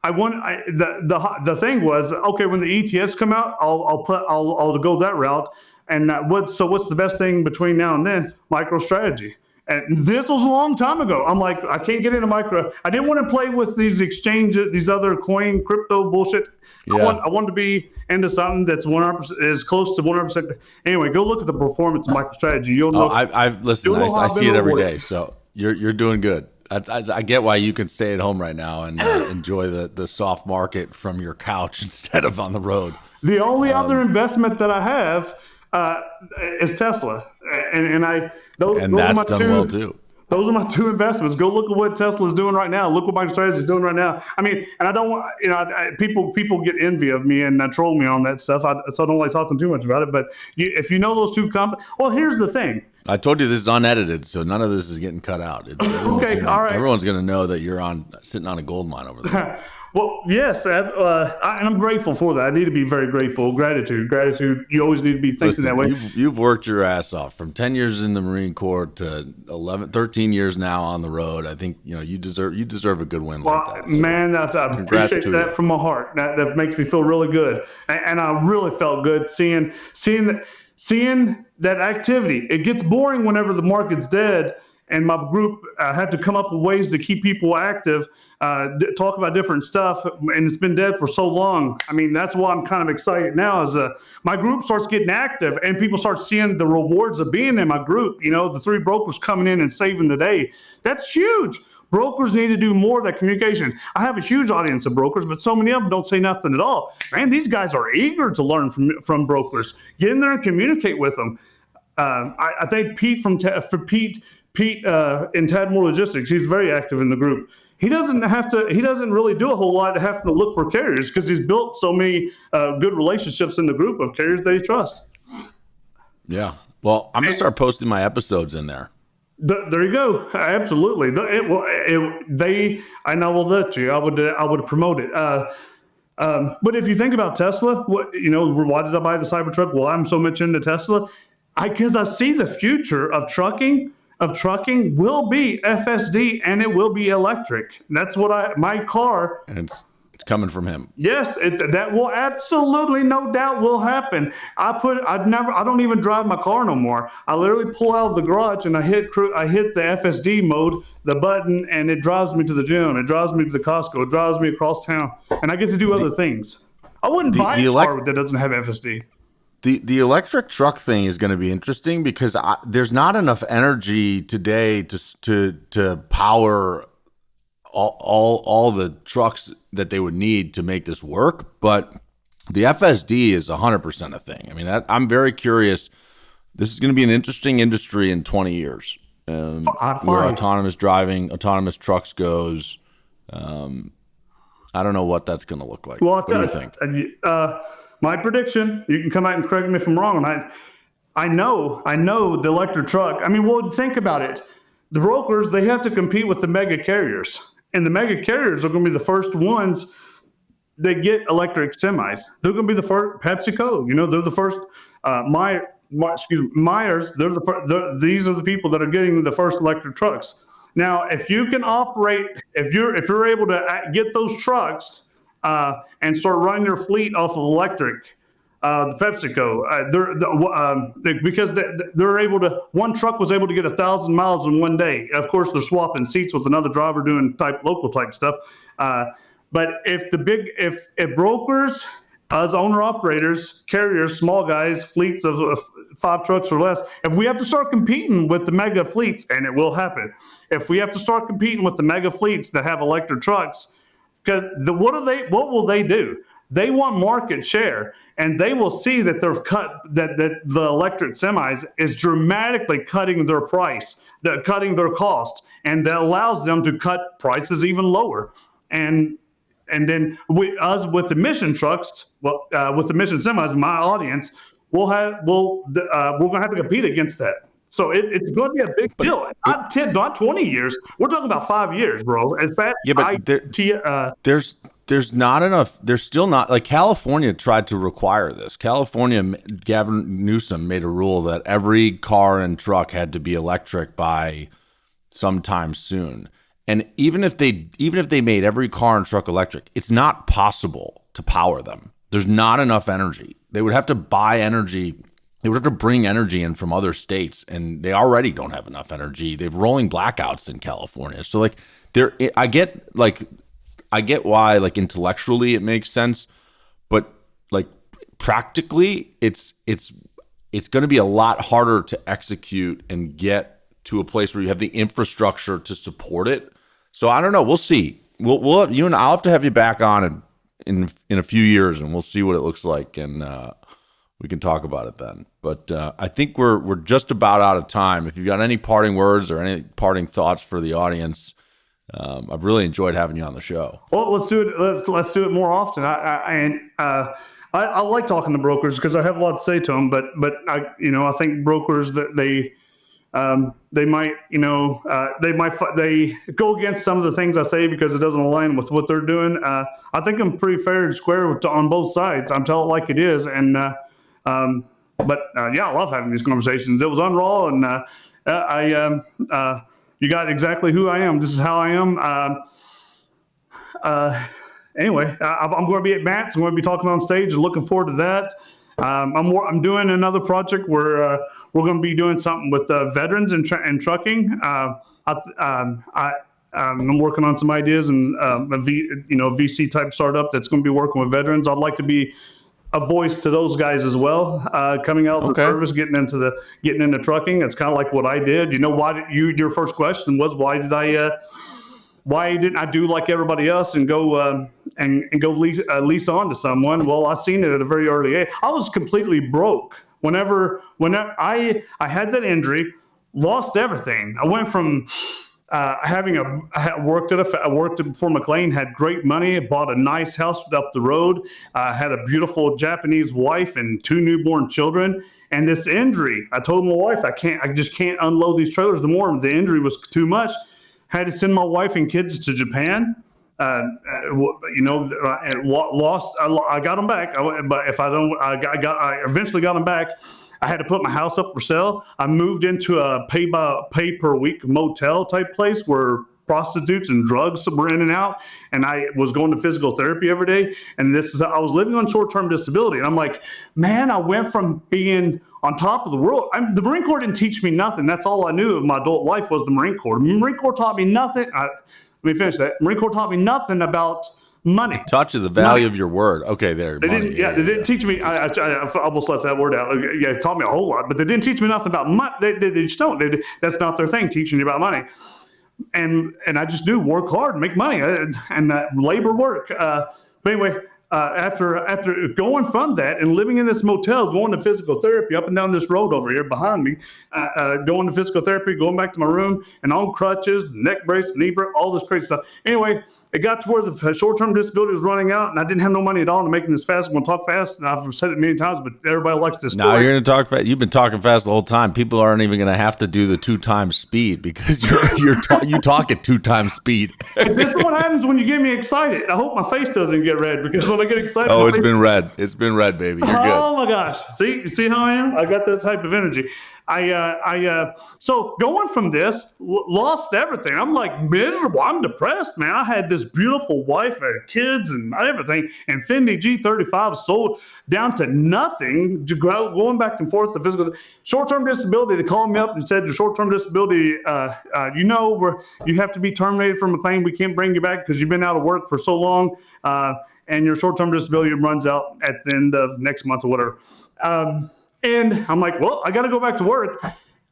the thing was, okay, when the ETFs come out, I'll go that route. And what's the best thing between now and then? MicroStrategy. And this was a long time ago. I'm like, I can't get into micro. I didn't want to play with these exchanges, these other crypto bullshit. Yeah. I wanted to be into something that's 100%, as close to 100%. Anyway, go look at the performance of MicroStrategy. You'll know. I've listened. I see it every day. So you're doing good. I get why you can stay at home right now and enjoy the soft market from your couch instead of on the road. The only other investment that I have is Tesla, those that's done well too. Those are my two investments. Go look at what Tesla's doing right now. Look what MicroStrategy is doing right now. I mean, and I don't want, people get envy of me and troll me on that stuff. So I don't like talking too much about it. But if you know those two companies, well, here's the thing. I told you this is unedited, so none of this is getting cut out. Okay, all right. Everyone's going to know that you're sitting on a gold mine over there. Well, yes, and I'm grateful for that. I need to be very grateful. Gratitude. You always need to be thinking that way. You've worked your ass off from 10 years in the Marine Corps to 13 years now on the road. I think you deserve a good win like that. So man, I appreciate that from my heart. That makes me feel really good, and I really felt good seeing that activity. It gets boring whenever the market's dead. and my group had to come up with ways to keep people active, talk about different stuff, and it's been dead for so long. I mean, that's why I'm kind of excited now as my group starts getting active and people start seeing the rewards of being in my group. You know, the 3 brokers coming in and saving the day. That's huge. Brokers need to do more of that communication. I have a huge audience of brokers, but so many of them don't say nothing at all. Man, these guys are eager to learn from brokers. Get in there and communicate with them. I think Pete in Tadmore Logistics, he's very active in the group. He doesn't really do a whole lot to have to look for carriers because he's built so many good relationships in the group of carriers that he trusts. Yeah. Well, I'm going to start posting my episodes in there. There you go. Absolutely. I will let you. I would promote it. But if you think about Tesla, why did I buy the Cybertruck? Well, I'm so much into Tesla. Because I see the future of trucking will be FSD and it will be electric. That's what my car. And it's coming from him. Yes, that will absolutely, no doubt, will happen. I don't even drive my car no more. I literally pull out of the garage and I hit the FSD mode, the button, and it drives me to the gym. It drives me to the Costco. It drives me across town, and I get to do other things. I wouldn't buy a car that doesn't have FSD. The electric truck thing is going to be interesting because there's not enough energy today to power all the trucks that they would need to make this work. But the FSD is 100% a thing. I mean, I'm very curious. This is going to be an interesting industry in 20 years where autonomous driving, autonomous trucks goes. I don't know what that's going to look like. Well, what do you think? My prediction, you can come out and correct me if I'm wrong. I know the electric truck. I mean, well, think about it. The brokers, they have to compete with the mega carriers. And the mega carriers are going to be the first ones that get electric semis. They're going to be the first. PepsiCo, they're the first. Myers, these are the people that are getting the first electric trucks. Now, if you can operate, if you're able to get those trucks and start running their fleet off of electric, the PepsiCo, because they're able to. One truck was able to get 1,000 miles in one day. Of course, they're swapping seats with another driver doing local type stuff. But if brokers, as owner operators, carriers, small guys, fleets of 5 trucks or less, if we have to start competing with the mega fleets, and it will happen, if we have to start competing with the mega fleets that have electric trucks, because what will they do? They want market share, and they will see that that the electric semis is dramatically cutting their price, cutting their cost, and that allows them to cut prices even lower. And then with emission trucks, with emission semis, my audience, we're going to have to compete against that. So it's going to be a big deal. Not 20 years. We're talking about 5 years, bro. As bad. Yeah, but there's not enough. There's still not, like, California tried to require this. California, Gavin Newsom made a rule that every car and truck had to be electric by sometime soon. And even if they made every car and truck electric, it's not possible to power them. There's not enough energy. They would have to buy energy. They would have to bring energy in from other states, and they already don't have enough energy. They have rolling blackouts in California. So, like, I get why, like, intellectually it makes sense, but, like, practically it's going to be a lot harder to execute and get to a place where you have the infrastructure to support it. So I don't know. We'll see. We'll you and I'll have to have you back on in a few years, and we'll see what it looks like, and we can talk about it then. But I think we're just about out of time. If you've got any parting words or any parting thoughts for the audience, I've really enjoyed having you on the show. Well, let's do it. Let's do it more often. I like talking to brokers because I have a lot to say to them. But I think brokers that they might go against some of the things I say because it doesn't align with what they're doing. I think I'm pretty fair and square on both sides. I'm telling it like it is, and I love having these conversations. It was on Raw, and you got exactly who I am. This is how I am. Anyway, I'm going to be at Matt's. I'm going to be talking on stage and looking forward to that. I'm doing another project where we're going to be doing something with veterans and trucking. I'm working on some ideas and VC type startup that's going to be working with veterans. I'd like to be a voice to those guys as well, coming out of the service, getting into trucking. It's kind of like what I did. You know, your first question was why didn't I do like everybody else and go lease on to someone? Well, I seen it at a very early age. I was completely broke whenever I had that injury, lost everything. I went from I worked for McLean, had great money, bought a nice house up the road, had a beautiful Japanese wife and 2 newborn children. And this injury, I told my wife, I just can't unload these trailers the more. The injury was too much. Had to send my wife and kids to Japan. Lost. I got them back. But if I don't, I eventually got them back. I had to put my house up for sale. I moved into a pay per week motel type place where prostitutes and drugs were in and out. And I was going to physical therapy every day. And I was living on short-term disability. And I'm like, man, I went from being on top of the world. The Marine Corps didn't teach me nothing. That's all I knew of my adult life was the Marine Corps. The Marine Corps taught me nothing. Let me finish that. Marine Corps taught me nothing about money. Taught you the value of your word. Okay, there. They didn't. They didn't teach me. I almost left that word out. Yeah, it taught me a whole lot, but they didn't teach me nothing about money. They just don't. That's not their thing, teaching you about money. And I just do work hard, and make money, and labor work. But anyway, after going from that and living in this motel, going to physical therapy up and down this road over here behind me, going to physical therapy, going back to my room and on crutches, neck brace, knee brace, all this crazy stuff. Anyway, it got to where the short-term disability was running out, and I didn't have no money at all to make this fast. I'm going to talk fast, and I've said it many times, but everybody likes this story. Now you're going to talk fast. You've been talking fast the whole time. People aren't even going to have to do the 2 times speed because you talk at 2 times speed. This is what happens when you get me excited. I hope my face doesn't get red because when I get excited, it's been red. It's been red, baby. You're good. Oh my gosh! See how I am? I got that type of energy. So going from this, lost everything. I'm like miserable. I'm depressed, man. I had this beautiful wife and kids and everything, and Fendi G35 sold down to nothing. Going back and forth to physical short-term disability. They called me up and said your short-term disability. You have to be terminated from McLean. We can't bring you back because you've been out of work for so long, and your short-term disability runs out at the end of next month or whatever. And I'm like, well, I got to go back to work.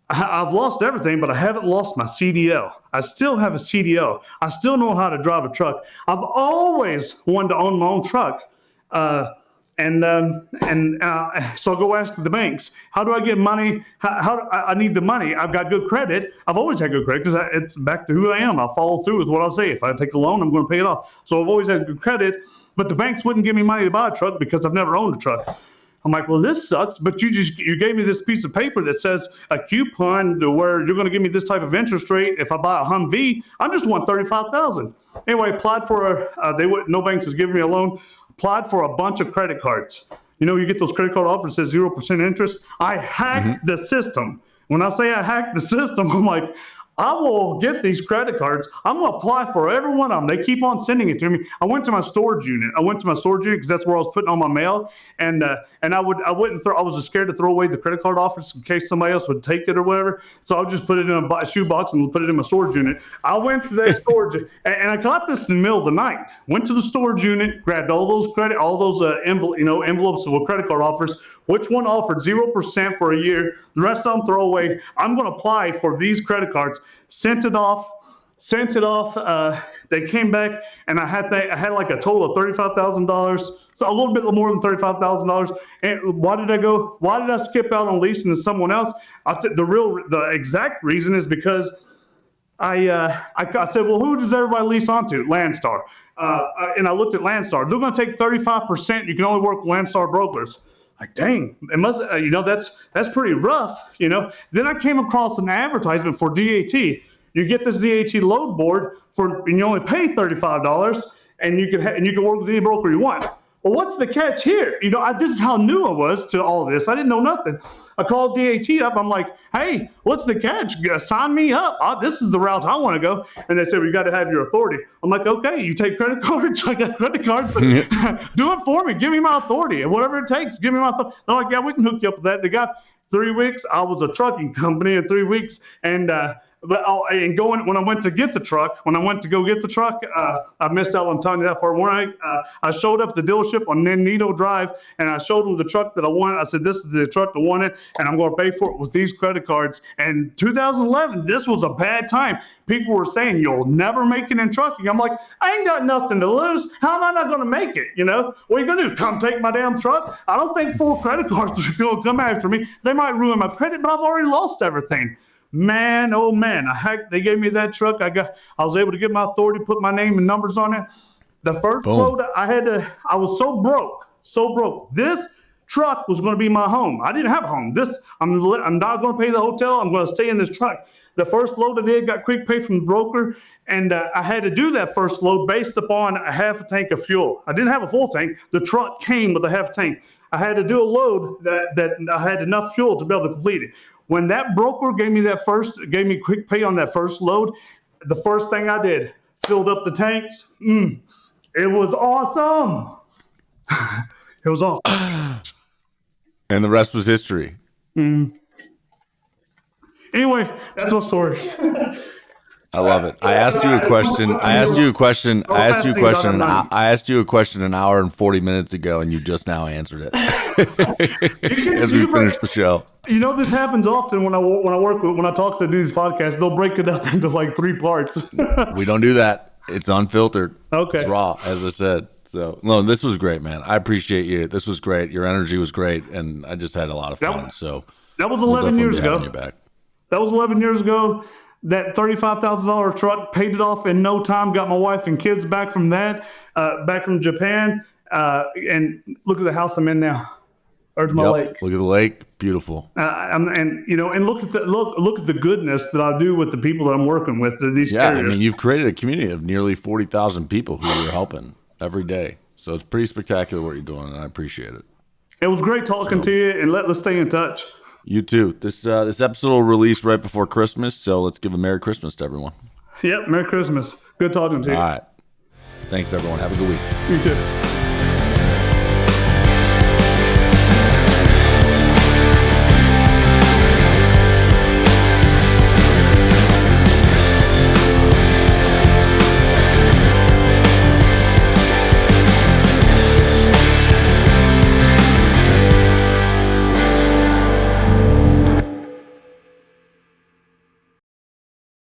I've lost everything, but I haven't lost my CDL. I still have a CDL. I still know how to drive a truck. I've always wanted to own my own truck. So I'll go ask the banks, how do I get money? I need the money. I've got good credit. I've always had good credit because it's back to who I am. I follow through with what I'll say. If I take a loan, I'm going to pay it off. So I've always had good credit, but the banks wouldn't give me money to buy a truck because I've never owned a truck. I'm like, well, this sucks, but you gave me this piece of paper that says a coupon to where you're going to give me this type of interest rate if I buy a Humvee. I just want $35,000. Anyway, applied for no banks is giving me a loan. Applied for a bunch of credit cards. You know, you get those credit card offers that says 0% interest. I hacked the system. When I say I hacked the system, I'm like, I will get these credit cards. I'm going to apply for every one of them. They keep on sending it to me. I went to my storage unit. Because that's where I was putting all my mail. And I was just scared to throw away the credit card offers in case somebody else would take it or whatever. So I'll just put it in a shoebox and put it in my storage unit. I went to that storage and I got this in the middle of the night. Went to the storage unit, grabbed all those envelopes with credit card offers. Which one offered 0% for a year? The rest of them throw away. I'm going to apply for these credit cards. Sent it off. They came back, and I had like a total of $35,000. So a little bit more than $35,000. And why did I skip out on leasing to someone else? The exact reason is because I said, well, who does everybody lease onto? Landstar. And I looked at Landstar. They're going to take 35%. You can only work with Landstar brokers. Like, dang, it must, that's pretty rough, Then I came across an advertisement for DAT. You get this DAT load board and you only pay $35, and you can work with any broker you want. well, what's the catch here? This is how new I was to all this. I didn't know nothing. I called DAT up. I'm like, hey, what's the catch? Sign me up. This is the route I want to go. And they said, well, you got to have your authority. I'm like, okay, you take credit cards? I got credit cards. But do it for me. Give me my authority. And whatever it takes, give me my authority. They're like, yeah, we can hook you up with that. They got 3 weeks. I was a trucking company in 3 weeks. And when I went to get the truck, I missed out on telling you that part. When I showed up at the dealership on Nito Drive, and I showed them the truck that I wanted. I said, this is the truck I wanted, and I'm going to pay for it with these credit cards. And 2011, this was a bad time. People were saying, you'll never make it in trucking. I'm like, I ain't got nothing to lose. How am I not going to make it? What are you going to do? Come take my damn truck? I don't think full credit cards are going to come after me. They might ruin my credit, but I've already lost everything. Man, oh man, they gave me that truck. I was able to get my authority, put my name and numbers on it. The first load I was so broke. This truck was going to be my home. I didn't have a home. I'm not going to pay the hotel. I'm going to stay in this truck. The first load I did got quick pay from the broker, and I had to do that first load based upon a half a tank of fuel. I didn't have a full tank. The truck came with a half tank. I had to do a load that I had enough fuel to be able to complete it. When that broker gave me quick pay on that first load, the first thing I did, filled up the tanks. It was awesome. It was awesome. And the rest was history. Anyway, that's my story. I love it. I asked you a question an hour and 40 minutes ago, and you just now answered it as we finish the show. This happens often when I talk to these podcasts. They'll break it up into like 3 parts. We don't do that. It's unfiltered. Okay. It's raw, as I said. So, no, this was great, man. I appreciate you. This was great. Your energy was great, and I just had a lot of fun. That was 11 years ago. That was 11 years ago. That $35,000 truck paid it off in no time. Got my wife and kids back from that, back from Japan. And look at the house I'm in now. There's my lake. Look at the lake. Beautiful. And look at the goodness that I do with the people that I'm working with. These carriers. I mean, you've created a community of nearly 40,000 people who you're helping every day. So it's pretty spectacular what you're doing, and I appreciate it. It was great talking to you, and let's stay in touch. You too. This episode will release right before Christmas, so let's give a Merry Christmas to everyone. Yep, Merry Christmas. Good talking to you. All right. Thanks, everyone. Have a good week. You too.